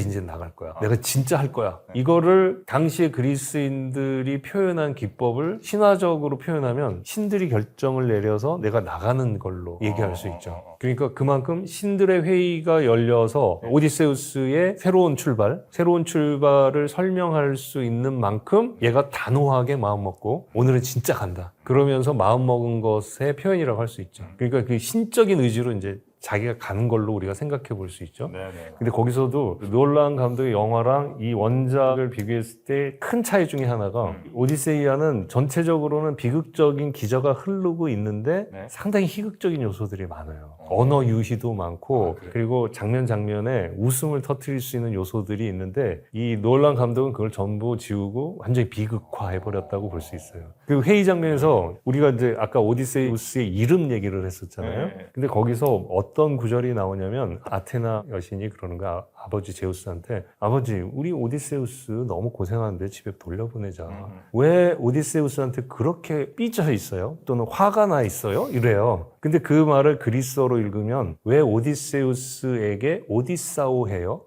이제 나갈 거야. 내가 진짜 할 거야. 이거를 당시에 그리스인들이 표현한 기법을 신화적으로 표현하면 신들이 결정을 내려서 내가 나가는 걸로 얘기할 수 있죠. 그러니까 그만큼 신들의 회의가 열려서 오디세우스의 새로운 출발을 설명할 수 있는 만큼 얘가 단호하게 마음먹고 오늘은 진짜 간다. 그러면서 마음먹은 것의 표현이라고 할 수 있죠. 그러니까 그 신적인 의지로 이제 자기가 가는 걸로 우리가 생각해 볼 수 있죠. 네네. 근데 거기서도 놀란 감독의 영화랑 이 원작을 비교했을 때 큰 차이 중에 하나가 오디세이아는 전체적으로는 비극적인 기저가 흐르고 있는데 네. 상당히 희극적인 요소들이 많아요. 언어 유희도 많고 그리고 장면에 웃음을 터뜨릴 수 있는 요소들이 있는데 이 놀란 감독은 그걸 전부 지우고 완전히 비극화해버렸다고 볼 수 있어요. 그 회의 장면에서 우리가 이제 아까 오디세우스의 이름 얘기를 했었잖아요. 네. 근데 거기서 어떤 구절이 나오냐면 아테나 여신이 그러는 거야. 아버지 제우스한테 아버지 우리 오디세우스 너무 고생하는데 집에 돌려보내자. 왜 오디세우스한테 그렇게 삐져 있어요? 또는 화가 나 있어요? 이래요. 근데 그 말을 그리스어로 읽으면 왜 오디세우스에게 오디사오 해요?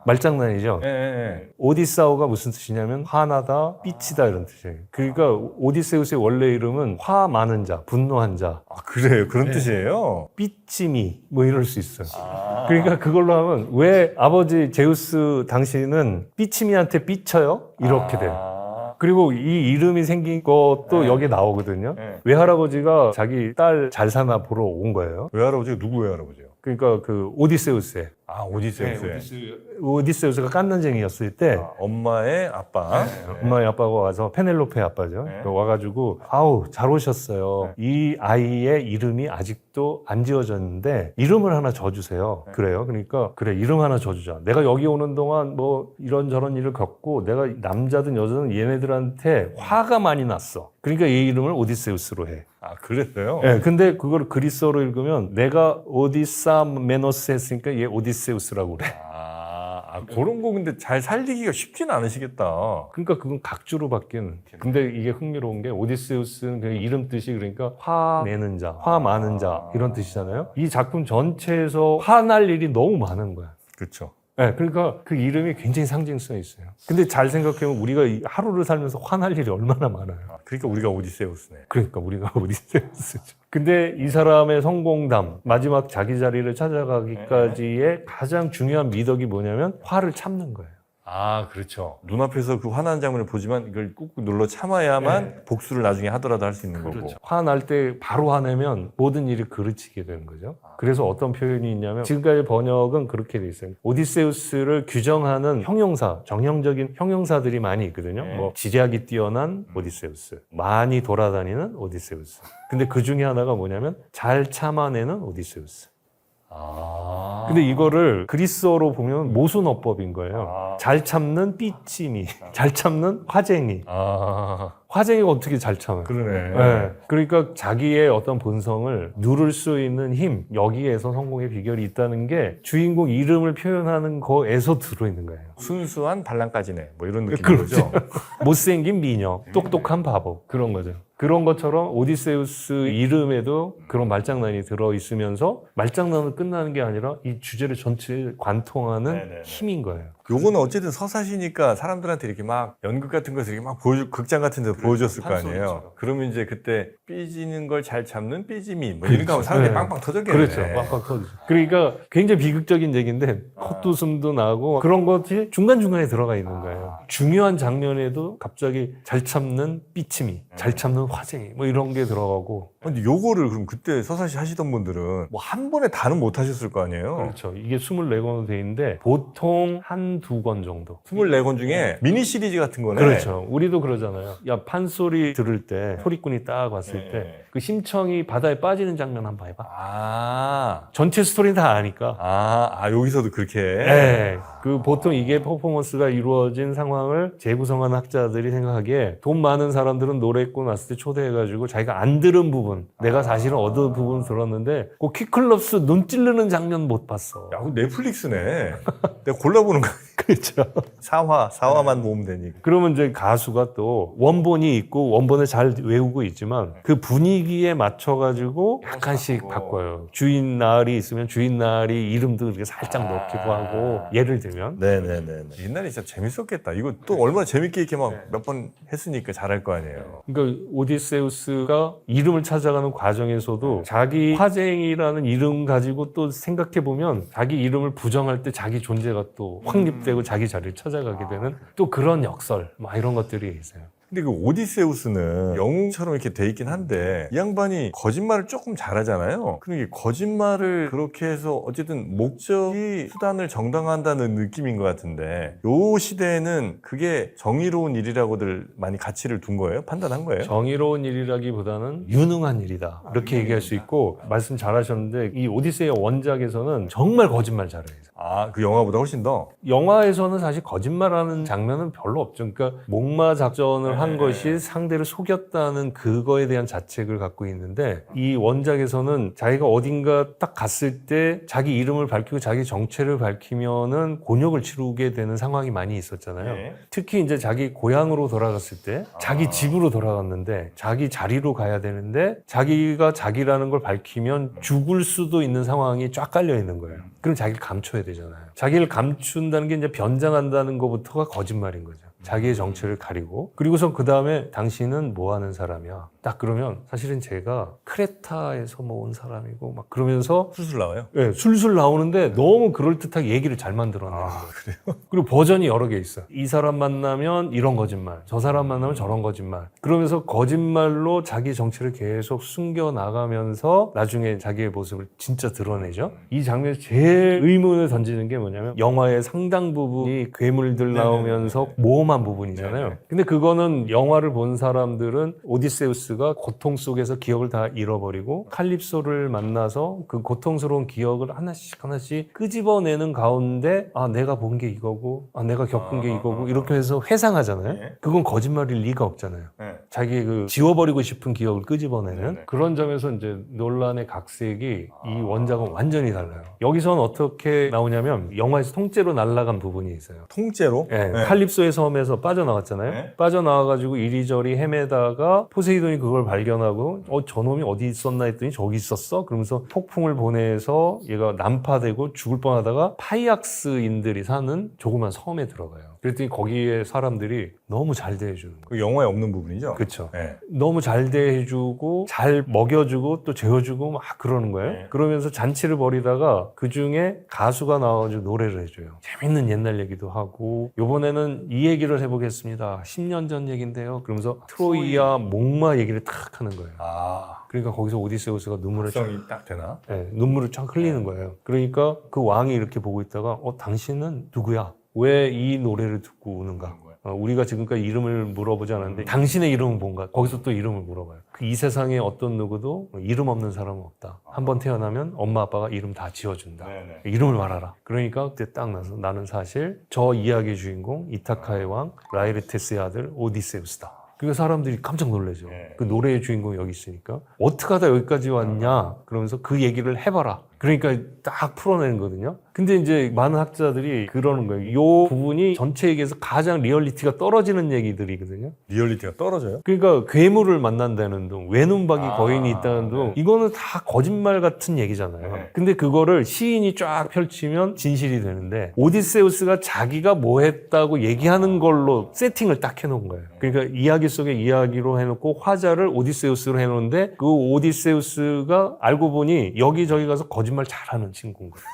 말장난이죠. 네. 오디사오가 무슨 뜻이냐면 화나다, 삐치다 이런 뜻이에요. 그러니까 오디세우스의 원래 이름은 화 많은 자, 분노한 자, 그래요. 그런 뜻이에요. 삐찜이 뭐 이럴 수 있어요. 그러니까 그걸로 하면 왜 아버지 제우스 당신은 삐치미한테 삐쳐요? 이렇게 돼요. 그리고 이 이름이 생긴 것도 여기에 나오거든요. 외할아버지가 자기 딸 잘 사나 보러 온 거예요. 외할아버지가 누구 외할아버지요? 그러니까 그 오디세우스의 오디세우스의. 오디세우스가 깐난쟁이였을 때 엄마의 아빠. 엄마의 아빠가 와서 페넬로페 아빠죠. 와가지고 아우 잘 오셨어요. 이 아이의 이름이 아직도 안 지어졌는데 이름을 하나 줘주세요. 그래요. 그러니까 그래 이름 하나 줘주자. 내가 여기 오는 동안 뭐 이런저런 일을 겪고 내가 남자든 여자든 얘네들한테 화가 많이 났어. 그러니까 이 이름을 오디세우스로 해. 그랬어요? 네, 근데 그걸 그리스어로 읽으면 내가 오디사 메노스 했으니까 얘 오디세우스라고 그래. 그런 거 근데 잘 살리기가 쉽진 않으시겠다. 그러니까 그건 각주로 바뀌는. 근데 이게 흥미로운 게 오디세우스는 그냥 이름 뜻이 그러니까 화 내는 자, 화 많은 자 이런 뜻이잖아요. 이 작품 전체에서 화날 일이 너무 많은 거야. 그렇죠. 네, 그러니까 그 이름이 굉장히 상징성이 있어요. 근데 잘 생각해보면 우리가 이 하루를 살면서 화날 일이 얼마나 많아요. 그러니까 우리가 오디세우스네. 그러니까 우리가 오디세우스죠. 근데 이 사람의 성공담, 마지막 자기 자리를 찾아가기까지의 가장 중요한 미덕이 뭐냐면 화를 참는 거예요. 그렇죠. 눈앞에서 그 화난 장면을 보지만 이걸 꾹꾹 눌러 참아야만 복수를 나중에 하더라도 할 수 있는 거고. 화날 때 바로 화내면 모든 일이 그르치게 되는 거죠. 그래서 어떤 표현이 있냐면 지금까지 번역은 그렇게 돼 있어요. 오디세우스를 규정하는 형용사, 정형적인 형용사들이 많이 있거든요. 뭐 지략이 뛰어난 오디세우스, 많이 돌아다니는 오디세우스. 근데 그 중에 하나가 뭐냐면 잘 참아내는 오디세우스. 근데 이거를 그리스어로 보면 모순어법인 거예요. 잘 참는 삐찜이, 잘 참는 화쟁이. 화쟁이가 어떻게 잘 참아요? 그러네. 네. 그러니까 자기의 어떤 본성을 누를 수 있는 힘, 여기에서 성공의 비결이 있다는 게 주인공 이름을 표현하는 거에서 들어있는 거예요. 순수한 반란까지네. 뭐 이런 느낌인 그렇죠. 거죠. 못생긴 미녀, 똑똑한 바보 그런 거죠. 그런 것처럼 오디세우스 이름에도 그런 말장난이 들어있으면서 말장난은 끝나는 게 아니라 이 주제를 전체를 관통하는 네네네. 힘인 거예요. 요거는 어쨌든 서사시니까 사람들한테 이렇게 막 연극 같은 것을 이렇게 막 극장 같은 데서 보여줬을 거 아니에요. 판소리처럼. 그러면 이제 그때 삐지는 걸 잘 참는 삐지미 뭐 이런 거 하면 사람들이 네. 빵빵 터졌겠네. 그렇죠. 빵빵 터지죠. 그러니까 굉장히 비극적인 얘기인데 콧웃음도 나고 그런 것이 중간중간에 들어가 있는 거예요. 중요한 장면에도 갑자기 잘 참는 삐침이, 잘 참는 화쟁이 뭐 이런 게 들어가고 근데 요거를 그럼 그때 서사시 하시던 분들은 뭐 한 번에 다는 못 하셨을 거 아니에요. 그렇죠. 이게 24권으로 돼 있는데 보통 한두 권 정도. 24권 중에 미니 시리즈 같은 거네. 그렇죠. 우리도 그러잖아요. 야, 판소리 들을 때 소리꾼이 딱 왔을 네. 때 그 심청이 바다에 빠지는 장면 한번 해봐. 아, 전체 스토리는 다 아니까. 여기서도 그렇게. 네. 그 보통 이게 퍼포먼스가 이루어진 상황을 재구성한 학자들이 생각하기에 돈 많은 사람들은 노래 있고 났을 때 초대해가지고 자기가 안 들은 부분, 내가 사실은 얻은 부분 들었는데 그 키클럽스 눈 찌르는 장면 못 봤어. 야, 그거 넷플릭스네. 내가 골라보는 거. 그렇죠. 4화만 보면 되니까. 그러면 이제 가수가 또 원본이 있고 원본을 잘 외우고 있지만 그 분위기에 맞춰가지고 약간씩 바꿔요. 주인 나을이 있으면 주인 나을이 이름도 이렇게 살짝 넣기도 하고 예를 들면 네네네. 옛날에 진짜 재밌었겠다. 이거 또 얼마나 재밌게 이렇게 막 몇 번 했으니까 잘할 거 아니에요. 그러니까 오디세우스가 이름을 찾아가는 과정에서도 자기 화쟁이라는 이름 가지고 또 생각해보면 자기 이름을 부정할 때 자기 존재가 또 확립되고 자기 자리를 찾아가게 되는 또 그런 역설 막 이런 것들이 있어요. 근데 그 오디세우스는 영웅처럼 이렇게 돼 있긴 한데 이 양반이 거짓말을 조금 잘하잖아요. 그러니까 거짓말을 그렇게 해서 어쨌든 목적이 수단을 정당화한다는 느낌인 것 같은데 요 시대에는 그게 정의로운 일이라고들 많이 가치를 둔 거예요? 판단한 거예요? 정의로운 일이라기보다는 유능한 일이다 이렇게 얘기할 수 있고 말씀 잘하셨는데 이 오디세이의 원작에서는 정말 거짓말 잘해요. 그 영화보다 훨씬 더? 영화에서는 사실 거짓말하는 장면은 별로 없죠. 그러니까 목마 작전을 한 것이 상대를 속였다는 그거에 대한 자책을 갖고 있는데 이 원작에서는 자기가 어딘가 딱 갔을 때 자기 이름을 밝히고 자기 정체를 밝히면은 곤욕을 치르게 되는 상황이 많이 있었잖아요. 네. 특히 이제 자기 고향으로 돌아갔을 때 자기 집으로 돌아갔는데 자기 자리로 가야 되는데 자기가 자기라는 걸 밝히면 죽을 수도 있는 상황이 쫙 깔려 있는 거예요. 그럼 자기를 감춰야 되잖아요. 자기를 감춘다는 게 이제 변장한다는 것부터가 거짓말인 거죠. 자기의 정체를 가리고 그리고선 그 다음에 당신은 뭐 하는 사람이야 딱 그러면 사실은 제가 크레타에서 뭐 온 사람이고 막 그러면서 술술 나와요? 네, 술술 나오는데 너무 그럴듯하게 얘기를 잘 만들어내는 거예요. 그래요? 그리고 버전이 여러 개 있어요. 이 사람 만나면 이런 거짓말, 저 사람 만나면 저런 거짓말. 그러면서 거짓말로 자기 정체를 계속 숨겨나가면서 나중에 자기의 모습을 진짜 드러내죠. 이 장면에서 제일 의문을 던지는 게 뭐냐면 영화의 상당 부분이 괴물들 나오면서 모험한 부분이잖아요. 네네. 근데 그거는 영화를 본 사람들은 오디세우스가 고통 속에서 기억을 다 잃어버리고 칼립소를 만나서 그 고통스러운 기억을 하나씩 하나씩 끄집어내는 가운데 내가 본 게 이거고 내가 겪은 게 이거고 이렇게 해서 회상하잖아요. 네. 그건 거짓말일 리가 없잖아요. 네. 자기 그 지워버리고 싶은 기억을 끄집어내는 네네. 그런 점에서 이제 논란의 각색이 이 원작은 완전히 달라요. 여기서는 어떻게 나오냐면 영화에서 통째로 날아간 부분이 있어요. 통째로? 네, 칼립소의 섬에서 빠져나왔잖아요. 네. 빠져나와가지고 이리저리 헤매다가 포세이돈이 그걸 발견하고 저놈이 어디 있었나 했더니 저기 있었어? 그러면서 폭풍을 보내서 얘가 난파되고 죽을 뻔하다가 파이악스인들이 사는 조그만 섬에 들어가요. 그랬더니 거기에 사람들이 너무 잘 대해주는 거예요. 그 영화에 없는 부분이죠? 그렇죠. 네. 너무 잘 대해주고 잘 먹여주고 또 재워주고 막 그러는 거예요. 네. 그러면서 잔치를 벌이다가 그중에 가수가 나와가지고 노래를 해줘요. 재밌는 옛날 얘기도 하고 요번에는 이 얘기를 해보겠습니다. 10년 전 얘기인데요. 그러면서 트로이아 목마 얘기를 탁 하는 거예요. 그러니까 거기서 오디세우스가 눈물을 쫙, 성이 딱 되나? 눈물을 쫙 흘리는 거예요. 그러니까 그 왕이 이렇게 보고 있다가 당신은 누구야? 왜 이 노래를 듣고 우는가? 우리가 지금까지 이름을 물어보지 않았는데 당신의 이름은 뭔가? 거기서 또 이름을 물어봐요. 이 세상에 어떤 누구도 이름 없는 사람은 없다. 한번 태어나면 엄마 아빠가 이름 다 지어준다. 이름을 말하라. 그러니까 그때 딱 나서 나는 사실 저 이야기의 주인공 이타카의 왕 라이르테스의 아들 오디세우스다. 그러니까 사람들이 깜짝 놀라죠. 그 노래의 주인공이 여기 있으니까 어떻게 하다 여기까지 왔냐 그러면서 그 얘기를 해봐라. 그러니까 딱 풀어내는 거거든요. 근데 이제 많은 학자들이 그러는 거예요. 이 부분이 전체 얘기에서 가장 리얼리티가 떨어지는 얘기들이거든요. 리얼리티가 떨어져요? 그러니까 괴물을 만난다는 둥, 외눈박이 거인이 있다는 둥, 이거는 다 거짓말 같은 얘기잖아요. 근데 그거를 시인이 쫙 펼치면 진실이 되는데 오디세우스가 자기가 뭐 했다고 얘기하는 걸로 세팅을 딱 해놓은 거예요. 그러니까 이야기 속에 이야기로 해놓고 화자를 오디세우스로 해놓은데 그 오디세우스가 알고 보니 여기저기 가서 거짓말 잘하는 친구인 거예요.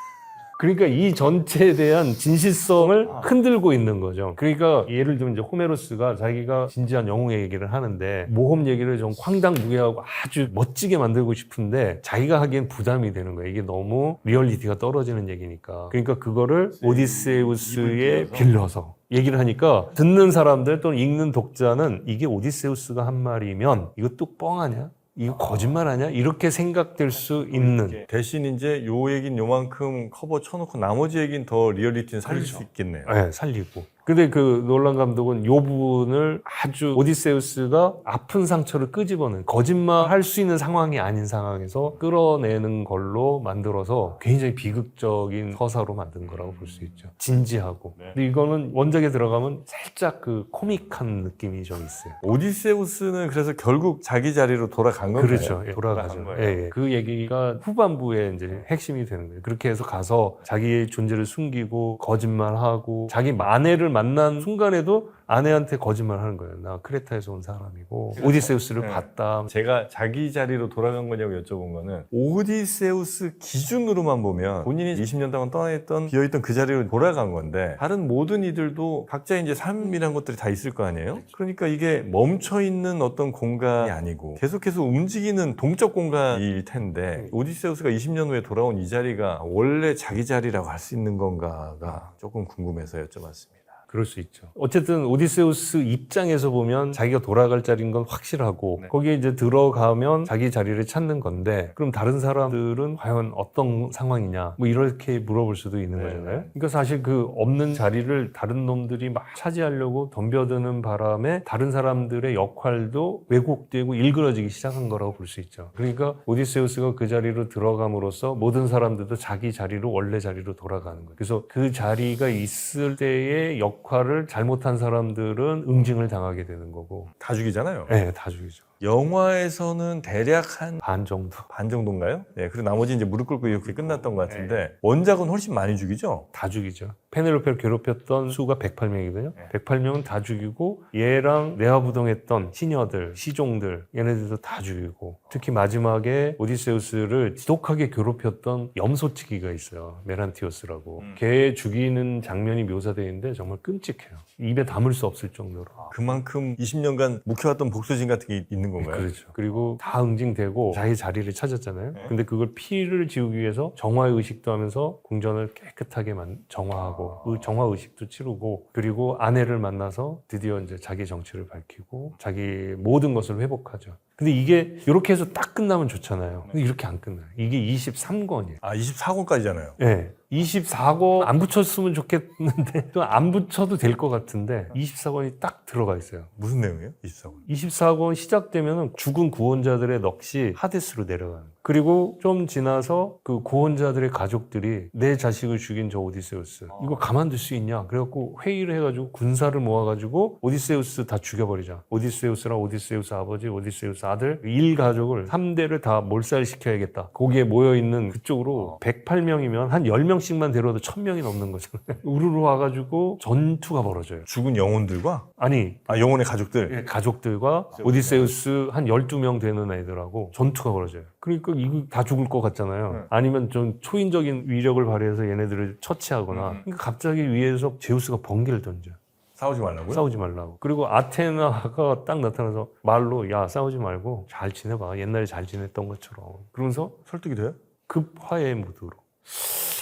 그러니까 이 전체에 대한 진실성을 흔들고 있는 거죠. 그러니까 예를 들면 이제 호메로스가 자기가 진지한 영웅의 얘기를 하는데 모험 얘기를 좀 황당무계하고 아주 멋지게 만들고 싶은데 자기가 하기엔 부담이 되는 거예요. 이게 너무 리얼리티가 떨어지는 얘기니까. 그러니까 그거를 오디세우스에 빌려서 얘기를 하니까 듣는 사람들 또는 읽는 독자는 이게 오디세우스가 한 말이면 이거 뚝 뻥하냐? 이거 거짓말 아니야? 이렇게 생각될 수 있는. 대신 이제 요 얘기는 요만큼 커버 쳐놓고 나머지 얘기는 더 리얼리티는 살릴 수 있겠네요. 네, 살리고. 근데 그 놀란 감독은 요 부분을 아주 오디세우스가 아픈 상처를 끄집어낸 거짓말 할 수 있는 상황이 아닌 상황에서 끌어내는 걸로 만들어서 굉장히 비극적인 서사로 만든 거라고 볼 수 있죠. 진지하고. 근데 이거는 원작에 들어가면 살짝 그 코믹한 느낌이 좀 있어요. 오디세우스는 그래서 결국 자기 자리로 돌아간 건가요? 그렇죠. 예, 돌아가죠. 예, 예. 그 얘기가 후반부에 이제 핵심이 되는 거예요. 그렇게 해서 가서 자기의 존재를 숨기고 거짓말하고 자기 아내를 만난 순간에도 아내한테 거짓말 하는 거예요. 나 크레타에서 온 사람이고 오디세우스를 봤다. 제가 자기 자리로 돌아간 거냐고 여쭤본 거는 오디세우스 기준으로만 보면 본인이 20년 동안 떠나있던 비어있던 그 자리로 돌아간 건데 다른 모든 이들도 각자 이제 삶이란 것들이 다 있을 거 아니에요? 그러니까 이게 멈춰있는 어떤 공간이 아니고 계속해서 움직이는 동적 공간일 텐데 오디세우스가 20년 후에 돌아온 이 자리가 원래 자기 자리라고 할 수 있는 건가가 조금 궁금해서 여쭤봤습니다. 그럴 수 있죠. 어쨌든 오디세우스 입장에서 보면 자기가 돌아갈 자리인 건 확실하고 거기에 이제 들어가면 자기 자리를 찾는 건데 그럼 다른 사람들은 과연 어떤 상황이냐 뭐 이렇게 물어볼 수도 있는 거잖아요. 그러니까 사실 그 없는 자리를 다른 놈들이 막 차지하려고 덤벼드는 바람에 다른 사람들의 역할도 왜곡되고 일그러지기 시작한 거라고 볼 수 있죠. 그러니까 오디세우스가 그 자리로 들어감으로써 모든 사람들도 자기 자리로 원래 자리로 돌아가는 거예요. 그래서 그 자리가 있을 때의 역할을 잘못한 사람들은 응징을 당하게 되는 거고. 다 죽이잖아요. 네, 다 죽이죠. 영화에서는 대략 한 반 정도. 반 정도인가요? 네, 그리고 나머지 이제 무릎 꿇고 이렇게 끝났던 것 같은데 원작은 훨씬 많이 죽이죠? 다 죽이죠. 페넬로페를 괴롭혔던 수가 108명이거든요. 108명은 다 죽이고 얘랑 내화부동했던 시녀들, 시종들 얘네들도 다 죽이고 특히 마지막에 오디세우스를 지독하게 괴롭혔던 염소치기가 있어요. 메란티오스라고. 걔 죽이는 장면이 묘사되어 있는데 정말 끔찍해요. 입에 담을 수 없을 정도로. 그만큼 20년간 묵혀왔던 복수심 같은 게 있는 건가요? 그렇죠. 그리고 다 응징되고 자기 자리를 찾았잖아요. 근데 그걸 피를 지우기 위해서 정화의식도 하면서 궁전을 깨끗하게 정화하고 정화의식도 치르고 그리고 아내를 만나서 드디어 이제 자기 정체를 밝히고 자기 모든 것을 회복하죠. 근데 이게 이렇게 해서 딱 끝나면 좋잖아요. 근데 이렇게 안 끝나요. 이게 23권이에요. 아, 24권까지잖아요. 네. 24권 안 붙였으면 좋겠는데 또 안 붙여도 될 것 같은데 24권이 딱 들어가 있어요. 무슨 내용이에요? 24권. 24권 시작되면 죽은 구원자들의 넋이 하데스로 내려가는 거예요. 그리고 좀 지나서 그 구원자들의 가족들이 내 자식을 죽인 저 오디세우스 이거 가만둘 수 있냐 그래갖고 회의를 해가지고 군사를 모아가지고 오디세우스 다 죽여버리자. 오디세우스랑 오디세우스 아버지 오디세우스 아들 일가족을 3대를 다 몰살시켜야겠다. 거기에 모여있는 그쪽으로 108명이면 한 10명씩만 데려도 1000명이 넘는 거잖아요. 우르르 와가지고 전투가 벌어져요. 죽은 영혼들과? 아니 영혼의 가족들? 가족들과 오디세우스 한 12명 되는 애들하고 전투가 벌어져요. 그러니까 이거 다 죽을 것 같잖아요. 아니면 좀 초인적인 위력을 발휘해서 얘네들을 처치하거나 그러니까 갑자기 위에서 제우스가 번개를 던져요. 싸우지 말라고요? 싸우지 말라고. 그리고 아테나가 딱 나타나서 말로 야 싸우지 말고 잘 지내봐. 옛날에 잘 지냈던 것처럼. 그러면서 설득이 돼요? 급화의 무드로.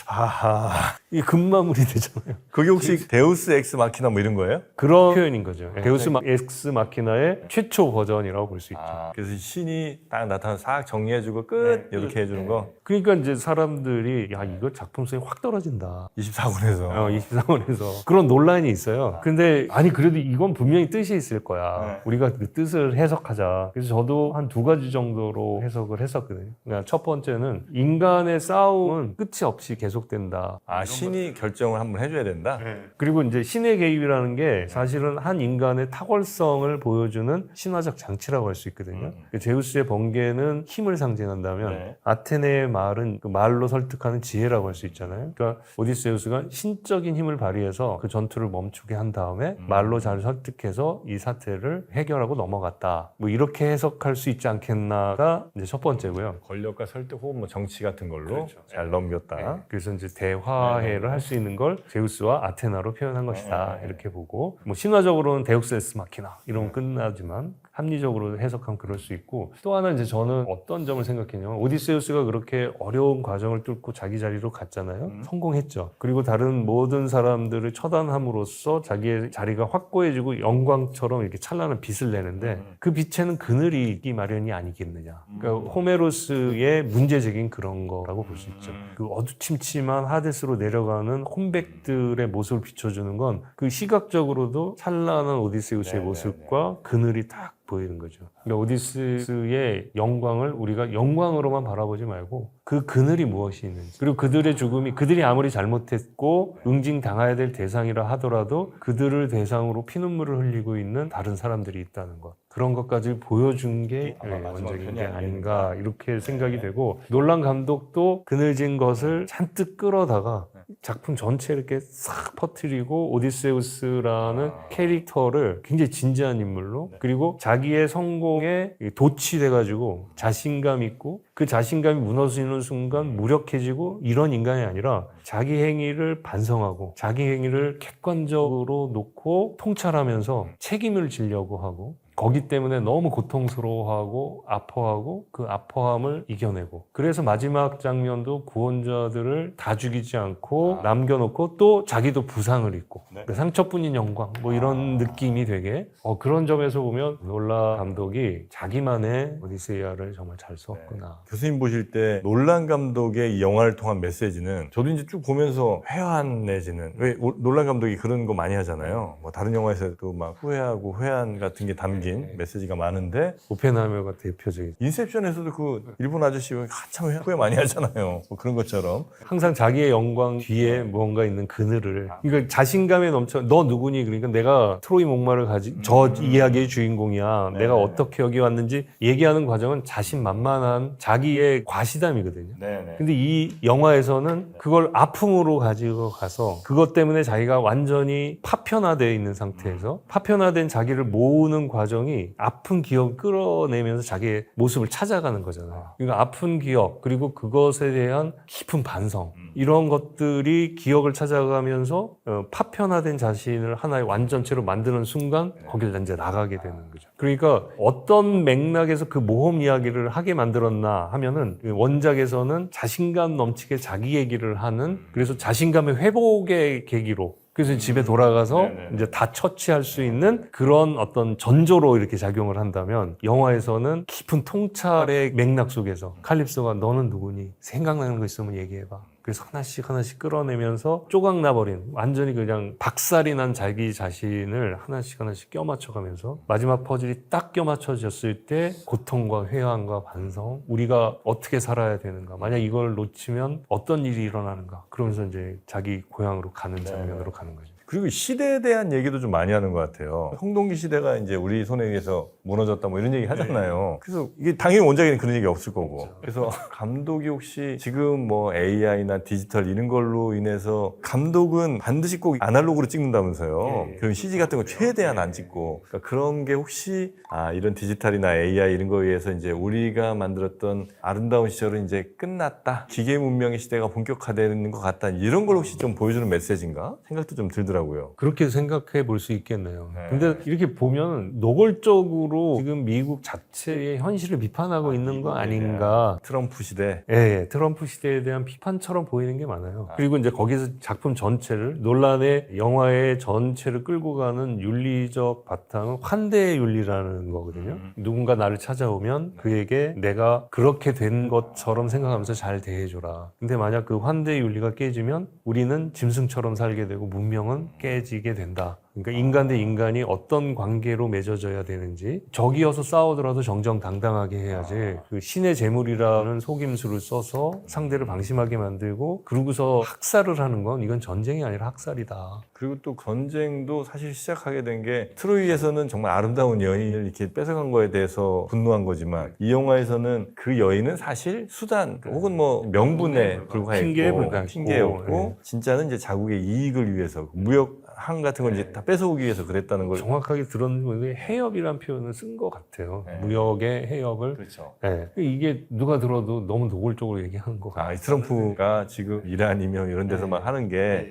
아하. 이 금마무리 되잖아요. 그게 혹시 데우스 엑스 마키나 뭐 이런 거예요? 그런 표현인 거죠. 데우스 엑스 마키나의 최초 버전이라고 볼 수 있죠. 그래서 신이 딱 나타나서 싹 정리해주고 끝 이렇게 해주는 거. 그러니까 이제 사람들이 야 이거 작품성이 확 떨어진다. 24권에서 24권에서 그런 논란이 있어요. 근데 아니 그래도 이건 분명히 뜻이 있을 거야. 우리가 그 뜻을 해석하자. 그래서 저도 한 2가지 정도로 해석을 했었거든요. 그러니까 첫 번째는 인간의 싸움은 끝이 없이 계속된다. 신이 결정을 한번 해줘야 된다. 그리고 이제 신의 개입이라는 게 사실은 한 인간의 탁월성을 보여주는 신화적 장치라고 할 수 있거든요. 제우스의 번개는 힘을 상징한다면 아테네의 말은 그 말로 설득하는 지혜라고 할 수 있잖아요. 그러니까 오디세우스가 신적인 힘을 발휘해서 그 전투를 멈추게 한 다음에 말로 잘 설득해서 이 사태를 해결하고 넘어갔다. 뭐 이렇게 해석할 수 있지 않겠나가 이제 첫 번째고요. 권력과 설득 혹은 뭐 정치 같은 걸로 잘 넘겼다. 그래서 이제 대화해를 할 수 있는 걸 제우스와 아테나로 표현한 것이다. 이렇게 보고 뭐 신화적으로는 데우스 에스 마키나 이러면 끝나지만 합리적으로 해석하면 그럴 수 있고 또 하나 이제 저는 어떤 점을 생각했냐면 오디세우스가 그렇게 어려운 과정을 뚫고 자기 자리로 갔잖아요. 성공했죠. 그리고 다른 모든 사람들을 처단함으로써 자기의 자리가 확고해지고 영광처럼 이렇게 찬란한 빛을 내는데 그 빛에는 그늘이 있기 마련이 아니겠느냐. 그러니까 호메로스의 문제적인 그런 거라고 볼 수 있죠. 그 어두침침한 하데스로 내려가는 혼백들의 모습을 비춰주는 건 그 시각적으로도 찬란한 오디세우스의 모습과 그늘이 딱 보이는 거죠. 그러니까 오디세우스의 영광을 우리가 영광으로만 바라보지 말고 그 그늘이 무엇이 있는지 그리고 그들의 죽음이 그들이 아무리 잘못했고 응징당해야 될 대상이라 하더라도 그들을 대상으로 피눈물을 흘리고 있는 다른 사람들이 있다는 것 그런 것까지 보여준 게 원작인 게 아닌가 이렇게 생각이 되고 놀란 감독도 그늘진 것을 잔뜩 끌어다가 작품 전체에 이렇게 싹 퍼뜨리고 오디세우스라는 캐릭터를 굉장히 진지한 인물로 그리고 자기의 성공에 도취돼가지고 자신감 있고 그 자신감이 무너지는 순간 무력해지고 이런 인간이 아니라 자기 행위를 반성하고 자기 행위를 객관적으로 놓고 통찰하면서 책임을 지려고 하고 거기 때문에 너무 고통스러워하고 아파하고 그 아파함을 이겨내고 그래서 마지막 장면도 구원자들을 다 죽이지 않고 남겨놓고 또 자기도 부상을 입고 그 상처뿐인 영광 뭐 이런 느낌이 되게 그런 점에서 보면 놀라 감독이 자기만의 오디세이아를 정말 잘 썼구나. 교수님 보실 때 놀란 감독의 이 영화를 통한 메시지는 저도 이제 쭉 보면서 회한해지는 왜 놀란 감독이 그런 거 많이 하잖아요. 뭐 다른 영화에서도 막 후회하고 회한 같은 게 담긴 메시지가 많은데 오펜하이머가 대표적이죠. 인셉션에서도 그 일본 아저씨 한참 후회 많이 하잖아요. 뭐 그런 것처럼 항상 자기의 영광 뒤에 무언가 있는 그늘을 그러니까 자신감에 넘쳐 너 누구니 그러니까 내가 트로이 목마를 저 이야기의 주인공이야. 내가 어떻게 여기 왔는지 얘기하는 과정은 자신만만한 자기의 과시담이거든요. 근데 이 영화에서는 그걸 아픔으로 가지고 가서 그것 때문에 자기가 완전히 파편화되어 있는 상태에서 파편화된 자기를 모으는 과정이 아픈 기억을 끌어내면서 자기의 모습을 찾아가는 거잖아요. 그러니까 아픈 기억 그리고 그것에 대한 깊은 반성 이런 것들이 기억을 찾아가면서 파편화된 자신을 하나의 완전체로 만드는 순간 거기를 이제 나가게 되는 거죠. 그러니까 어떤 맥락에서 그 모험 이야기를 하게 만들었나 하면은 원작에서는 자신감 넘치게 자기 얘기를 하는 그래서 자신감의 회복의 계기로 그래서 집에 돌아가서 이제 다 처치할 수 있는 그런 어떤 전조로 이렇게 작용을 한다면 영화에서는 깊은 통찰의 맥락 속에서 칼립소가 너는 누구니? 생각나는 거 있으면 얘기해봐. 그래서 하나씩 하나씩 끌어내면서 쪼각나버린 완전히 그냥 박살이 난 자기 자신을 하나씩 하나씩 껴맞춰가면서 마지막 퍼즐이 딱 껴맞춰졌을 때 고통과 회한과 반성 우리가 어떻게 살아야 되는가 만약 이걸 놓치면 어떤 일이 일어나는가 그러면서 이제 자기 고향으로 가는 장면으로 가는 거죠. 그리고 시대에 대한 얘기도 좀 많이 하는 것 같아요. 홍동기 시대가 이제 우리 손에 의해서 무너졌다 뭐 이런 얘기 하잖아요. 그래서 이게 당연히 원작에는 그런 얘기 없을 거고. 그래서 감독이 혹시 지금 뭐 AI나 디지털 이런 걸로 인해서 감독은 반드시 꼭 아날로그로 찍는다면서요. 그런 CG 같은 거 최대한 안 찍고. 그러니까 그런 게 혹시 이런 디지털이나 AI 이런 거에 의해서 이제 우리가 만들었던 아름다운 시절은 이제 끝났다. 기계 문명의 시대가 본격화되는 것 같다. 이런 걸 혹시 좀 보여주는 메시지인가? 생각도 좀 들더라고요. 그렇게 생각해 볼 수 있겠네요. 근데 이렇게 보면 노골적으로 지금 미국 자체의 현실을 비판하고 있는 거 아닌가. 트럼프 시대. 예, 트럼프 시대에 대한 비판처럼 것처럼 보이는 게 많아요. 그리고 이제 거기서 작품 전체를 논란의 영화의 전체를 끌고 가는 윤리적 바탕은 환대의 윤리라는 거거든요. 누군가 나를 찾아오면 그에게 내가 그렇게 된 것처럼 생각하면서 잘 대해줘라. 근데 만약 그 환대의 윤리가 깨지면 우리는 짐승처럼 살게 되고 문명은 깨지게 된다. 그러니까 인간 대 인간이 어떤 관계로 맺어져야 되는지 적이어서 싸우더라도 정정당당하게 해야지 그 신의 재물이라는 속임수를 써서 상대를 방심하게 만들고 그러고서 학살을 하는 건 이건 전쟁이 아니라 학살이다. 그리고 또 전쟁도 사실 시작하게 된 게 트로이에서는 정말 아름다운 여인을 이렇게 뺏어간 거에 대해서 분노한 거지만 이 영화에서는 그 여인은 사실 수단 혹은 뭐 명분에 불과했고 핑계에 불과했고, 핑계였고 진짜는 이제 자국의 이익을 위해서 무역 항 같은 걸 이제 다 뺏어오기 위해서 그랬다는 걸 정확하게 들었는데 해협이라는 표현을 쓴 것 같아요. 네. 무역의 해협을. 그렇죠. 네. 이게 누가 들어도 너무 노골적으로 얘기하는 것 같아요. 이 트럼프가 지금 이란이며 이런 데서 막 하는 게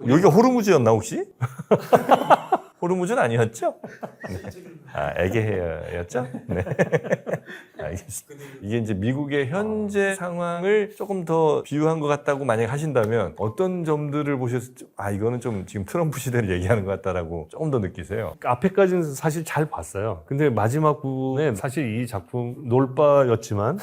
여기가 호르무즈였나 혹시? 호르무즈는 아니었죠? 네. 에게해였죠? 네. 알겠습니다. 이게 이제 미국의 현재 상황을 조금 더 비유한 것 같다고 만약 하신다면 어떤 점들을 보셔서 이거는 좀 지금 트럼프 시대를 얘기하는 것 같다라고 조금 더 느끼세요? 앞에까지는 사실 잘 봤어요. 근데 마지막 부분에 사실 이 작품 놀바였지만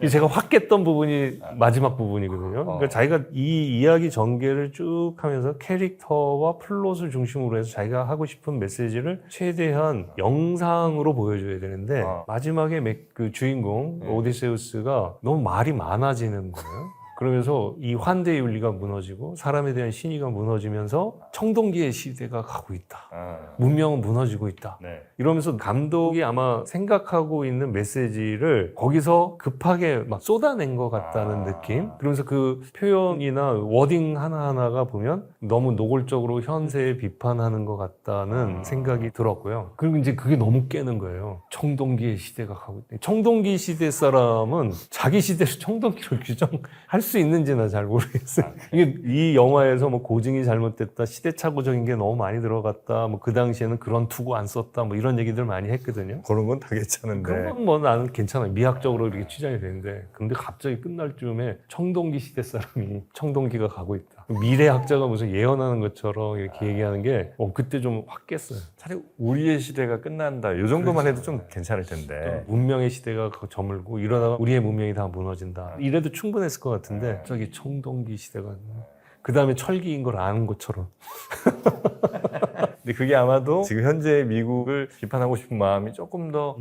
제가 확 깼던 부분이 마지막 부분이거든요. 그러니까 자기가 이 이야기 전개를 쭉 하면서 캐릭터와 플롯을 중심으로 해서 자기가 하고 싶은 메시지를 최대한 영상으로 보여줘야 되는데 마지막에 그 주인공 오디세우스가 너무 말이 많아지는 거예요. 그러면서 이 환대의 윤리가 무너지고 사람에 대한 신의가 무너지면서 청동기의 시대가 가고 있다. 문명은 무너지고 있다. 네. 이러면서 감독이 아마 생각하고 있는 메시지를 거기서 급하게 막 쏟아낸 것 같다는 느낌? 그러면서 그 표현이나 워딩 하나하나가 보면 너무 노골적으로 현세에 비판하는 것 같다는 생각이 들었고요. 그리고 이제 그게 너무 깨는 거예요. 청동기의 시대가 가고 있다. 청동기 시대 사람은 자기 시대를 청동기로 규정할 수 있는지는 잘 모르겠어요. 이게 이 영화에서 뭐 고증이 잘못됐다, 시대착오적인 게 너무 많이 들어갔다, 뭐 그 당시에는 그런 투구 안 썼다, 뭐 이런 얘기들 많이 했거든요. 그런 건 다 괜찮은데. 그런 건 뭐 나는 괜찮아요. 미학적으로 이렇게 취장이 되는데. 근데 갑자기 끝날 쯤에 청동기 시대 사람이 청동기가 가고 있다. 미래학자가 무슨 예언하는 것처럼 이렇게 얘기하는 게 그때 좀 확 깼어요. 차라리 우리의 시대가 끝난다. 이 정도만 해도 좀 괜찮을 텐데. 문명의 시대가 저물고 이러다가 우리의 문명이 다 무너진다. 이래도 충분했을 것 같은데 갑자기 청동기 시대가 그 다음에 철기인 걸 아는 것처럼. 근데 그게 아마도 지금 현재 미국을 비판하고 싶은 마음이 조금 더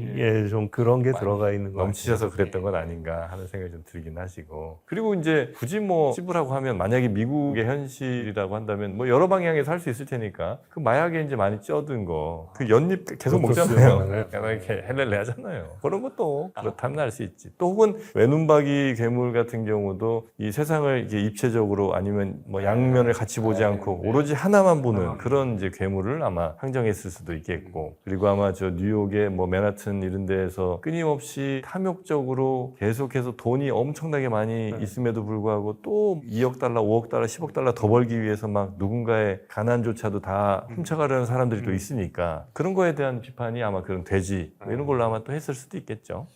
좀 그런 게 들어가 있는 것 넘치셔서 그랬던 건 아닌가 하는 생각이 좀 들긴 하시고. 그리고 이제 굳이 뭐 찝으라고 하면 만약에 미국의 현실이라고 한다면 뭐 여러 방향에서 할 수 있을 테니까 그 마약에 이제 많이 쪄든 거 그 연잎 계속 먹잖아요. 이렇게 헬렐레 하잖아요. 그런 것도 그렇다면 할 수 있지. 또 혹은 외눈박이 괴물 같은 경우도 이 세상을 이게 입체적으로 아니면 뭐 양면을 같이 보지 않고 오로지 하나만 보는 그런 이제 괴물을 아마 상정했을 수도 있겠고. 그리고 아마 저 뉴욕의 뭐 맨하튼 이런 데에서 끊임없이 탐욕적으로 계속해서 돈이 엄청나게 많이 있음에도 불구하고 또 2억 달러, 5억 달러, 10억 달러 더 벌기 위해서 막 누군가의 가난조차도 다 훔쳐가려는 사람들이 또 있으니까 그런 거에 대한 비판이 아마 그런 돼지 뭐 이런 걸로 아마 또 했을 수도 있겠죠.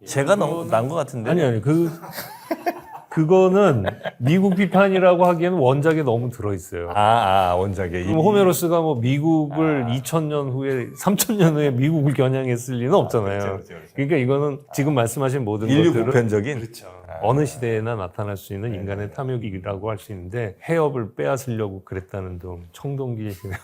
제가 너무 난 것 같은데. 아니 그거는 미국 비판이라고 하기에는 원작에 너무 들어있어요. 원작에. 그럼 호메로스가 뭐 미국을 2000년 후에, 3000년 후에 미국을 겨냥했을 리는 없잖아요. 그렇죠. 그러니까 이거는 지금 말씀하신 모든 인류 것들은 보편적인. 어느 시대에나 나타날 수 있는 인간의 탐욕이라고 할 수 있는데 해협을 빼앗으려고 그랬다는 등 청동기의 시대가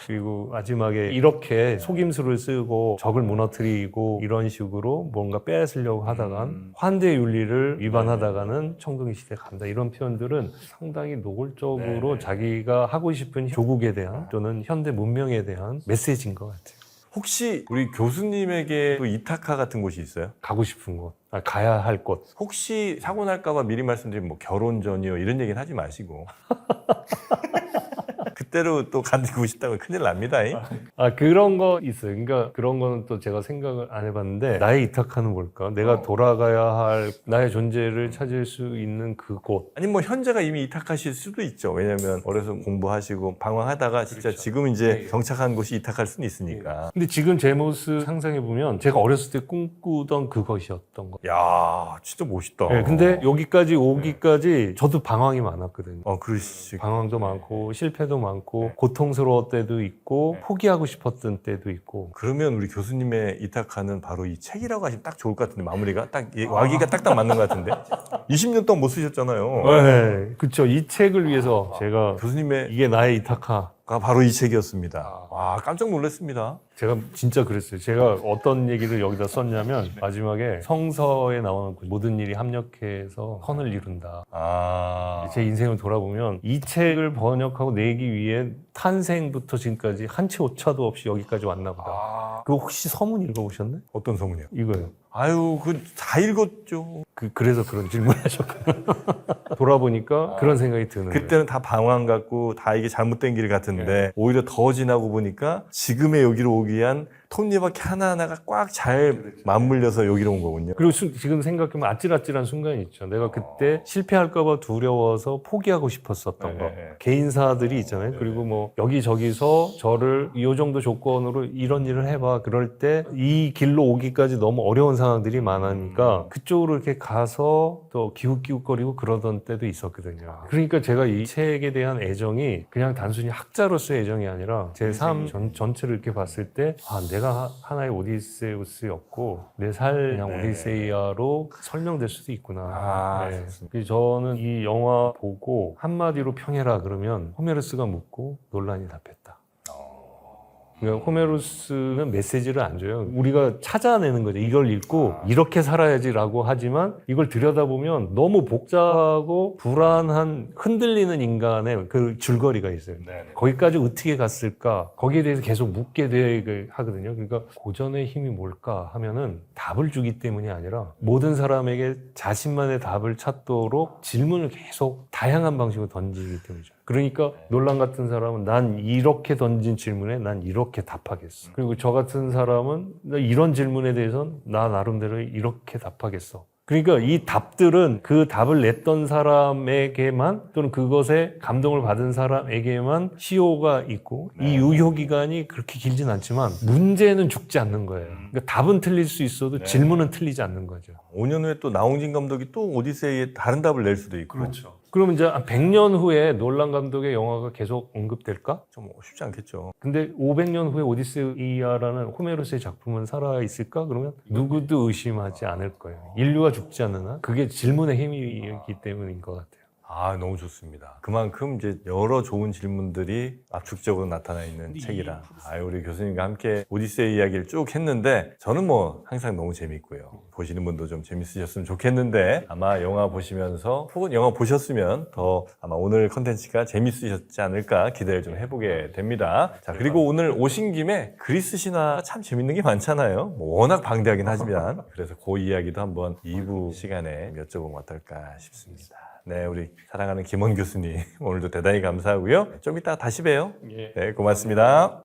그리고 마지막에 이렇게 속임수를 쓰고 적을 무너뜨리고 이런 식으로 뭔가 빼앗으려고 하다간 환대 윤리를 위반하다가는 청동기 시대가 간다. 이런 표현들은 상당히 노골적으로 자기가 하고 싶은 조국에 대한 또는 현대 문명에 대한 메시지인 것 같아요. 혹시 우리 교수님에게 또 이타카 같은 곳이 있어요? 가고 싶은 곳, 가야 할 곳. 혹시 사고 날까봐 미리 말씀드리면 뭐 결혼 전이요 이런 얘기는 하지 마시고 그때로 또 가지고 싶다고 큰일 납니다. 그런 거 있어요. 그러니까 그런 거는 또 제가 생각을 안 해봤는데 나의 이타카는 뭘까? 내가 돌아가야 할 나의 존재를 찾을 수 있는 그곳. 아니 뭐 현재가 이미 이타카실 수도 있죠. 왜냐면 어려서 공부하시고 방황하다가 진짜 지금 이제 정착한 곳이 이타카일 수는 있으니까. 근데 지금 제 모습 상상해보면 제가 어렸을 때 꿈꾸던 그것이었던 거. 야, 진짜 멋있다. 네, 근데 여기까지 오기까지 저도 방황이 많았거든요. 그러시. 방황도 많고 실패도 많고 고통스러울 때도 있고 포기하고 싶었던 때도 있고. 그러면 우리 교수님의 이타카는 바로 이 책이라고 하시면 딱 좋을 것 같은데 마무리가 딱 와기가 딱딱 맞는 것 같은데 20년 동안 못 쓰셨잖아요. 네, 그쵸. 이 책을 위해서 제가 교수님의 이게 나의 이타카. 바로 이 책이었습니다. 와, 깜짝 놀랐습니다. 제가 진짜 그랬어요. 제가 어떤 얘기를 여기다 썼냐면 마지막에 성서에 나오는 그 모든 일이 합력해서 선을 이룬다. 제 인생을 돌아보면 이 책을 번역하고 내기 위해 탄생부터 지금까지 한 채 오차도 없이 여기까지 왔나 보다. 그거 혹시 서문 읽어보셨나요? 어떤 소문이요? 이거요. 아유, 그 다 읽었죠. 그래서 그런 질문을 하셨구나. 돌아보니까 그런 생각이 드는 거예요. 그때는 다 방황 같고 다 이게 잘못된 길 같은데 오히려 더 지나고 보니까 지금의 여기로 오기 위한 톱니바퀴 하나하나가 꽉 잘 맞물려서 여기로 온 거군요. 그리고 지금 생각하면 아찔아찔한 순간이 있죠. 내가 그때 실패할까봐 두려워서 포기하고 싶었었던 거. 개인사들이 있잖아요. 그리고 뭐 여기저기서 저를 이 정도 조건으로 이런 일을 해봐. 그럴 때 이 길로 오기까지 너무 어려운 상황들이 많으니까 그쪽으로 이렇게 가서 또 기웃기웃거리고 그러던 때도 있었거든요. 그러니까 제가 이 책에 대한 애정이 그냥 단순히 학자로서의 애정이 아니라 제 삶 전체를 이렇게 봤을 때 내가 하나의 오디세우스였고 내 삶 그냥 오디세이아로 설명될 수도 있구나. 네. 그래서 저는 이 영화 보고 한마디로 평해라 그러면 호메로스가 묻고 논란이 답했다. 그러니까 호메로스는 메시지를 안 줘요. 우리가 찾아내는 거죠. 이걸 읽고 이렇게 살아야지라고 하지만 이걸 들여다보면 너무 복잡하고 불안한 흔들리는 인간의 그 줄거리가 있어요. 거기까지 어떻게 갔을까? 거기에 대해서 계속 묻게 하거든요. 그러니까 고전의 힘이 뭘까 하면은 답을 주기 때문이 아니라 모든 사람에게 자신만의 답을 찾도록 질문을 계속 다양한 방식으로 던지기 때문이죠. 그러니까 논란 같은 사람은 난 이렇게 던진 질문에 난 이렇게 답하겠어. 그리고 저 같은 사람은 이런 질문에 대해서는 나 나름대로 이렇게 답하겠어. 그러니까 이 답들은 그 답을 냈던 사람에게만 또는 그것에 감동을 받은 사람에게만 시효가 있고 이 유효기간이 그렇게 길진 않지만 문제는 죽지 않는 거예요. 그러니까 답은 틀릴 수 있어도 질문은 틀리지 않는 거죠. 5년 후에 또 나홍진 감독이 또 오디세이에 다른 답을 낼 수도 있고. 그렇죠. 그럼 이제 100년 후에 놀란 감독의 영화가 계속 언급될까? 좀 쉽지 않겠죠. 근데 500년 후에 오디세이아라는 호메로스의 작품은 살아있을까? 그러면 누구도 의심하지 않을 거예요. 인류가 죽지 않는 한 그게 질문의 힘이기 때문인 것 같아요. 너무 좋습니다. 그만큼 이제 여러 좋은 질문들이 압축적으로 나타나 있는 책이라. 우리 교수님과 함께 오디세이 이야기를 쭉 했는데 저는 뭐 항상 너무 재밌고요. 보시는 분도 좀 재밌으셨으면 좋겠는데 아마 영화 보시면서 혹은 영화 보셨으면 더 아마 오늘 컨텐츠가 재밌으셨지 않을까 기대를 좀 해보게 됩니다. 자, 그리고 오늘 오신 김에 그리스 신화 참 재밌는 게 많잖아요. 뭐 워낙 방대하긴 하지만 그래서 그 이야기도 한번 2부 시간에 여쭤보면 어떨까 싶습니다. 네, 우리 사랑하는 김원 교수님 오늘도 대단히 감사하고요. 좀 이따 다시 봬요. 네, 고맙습니다.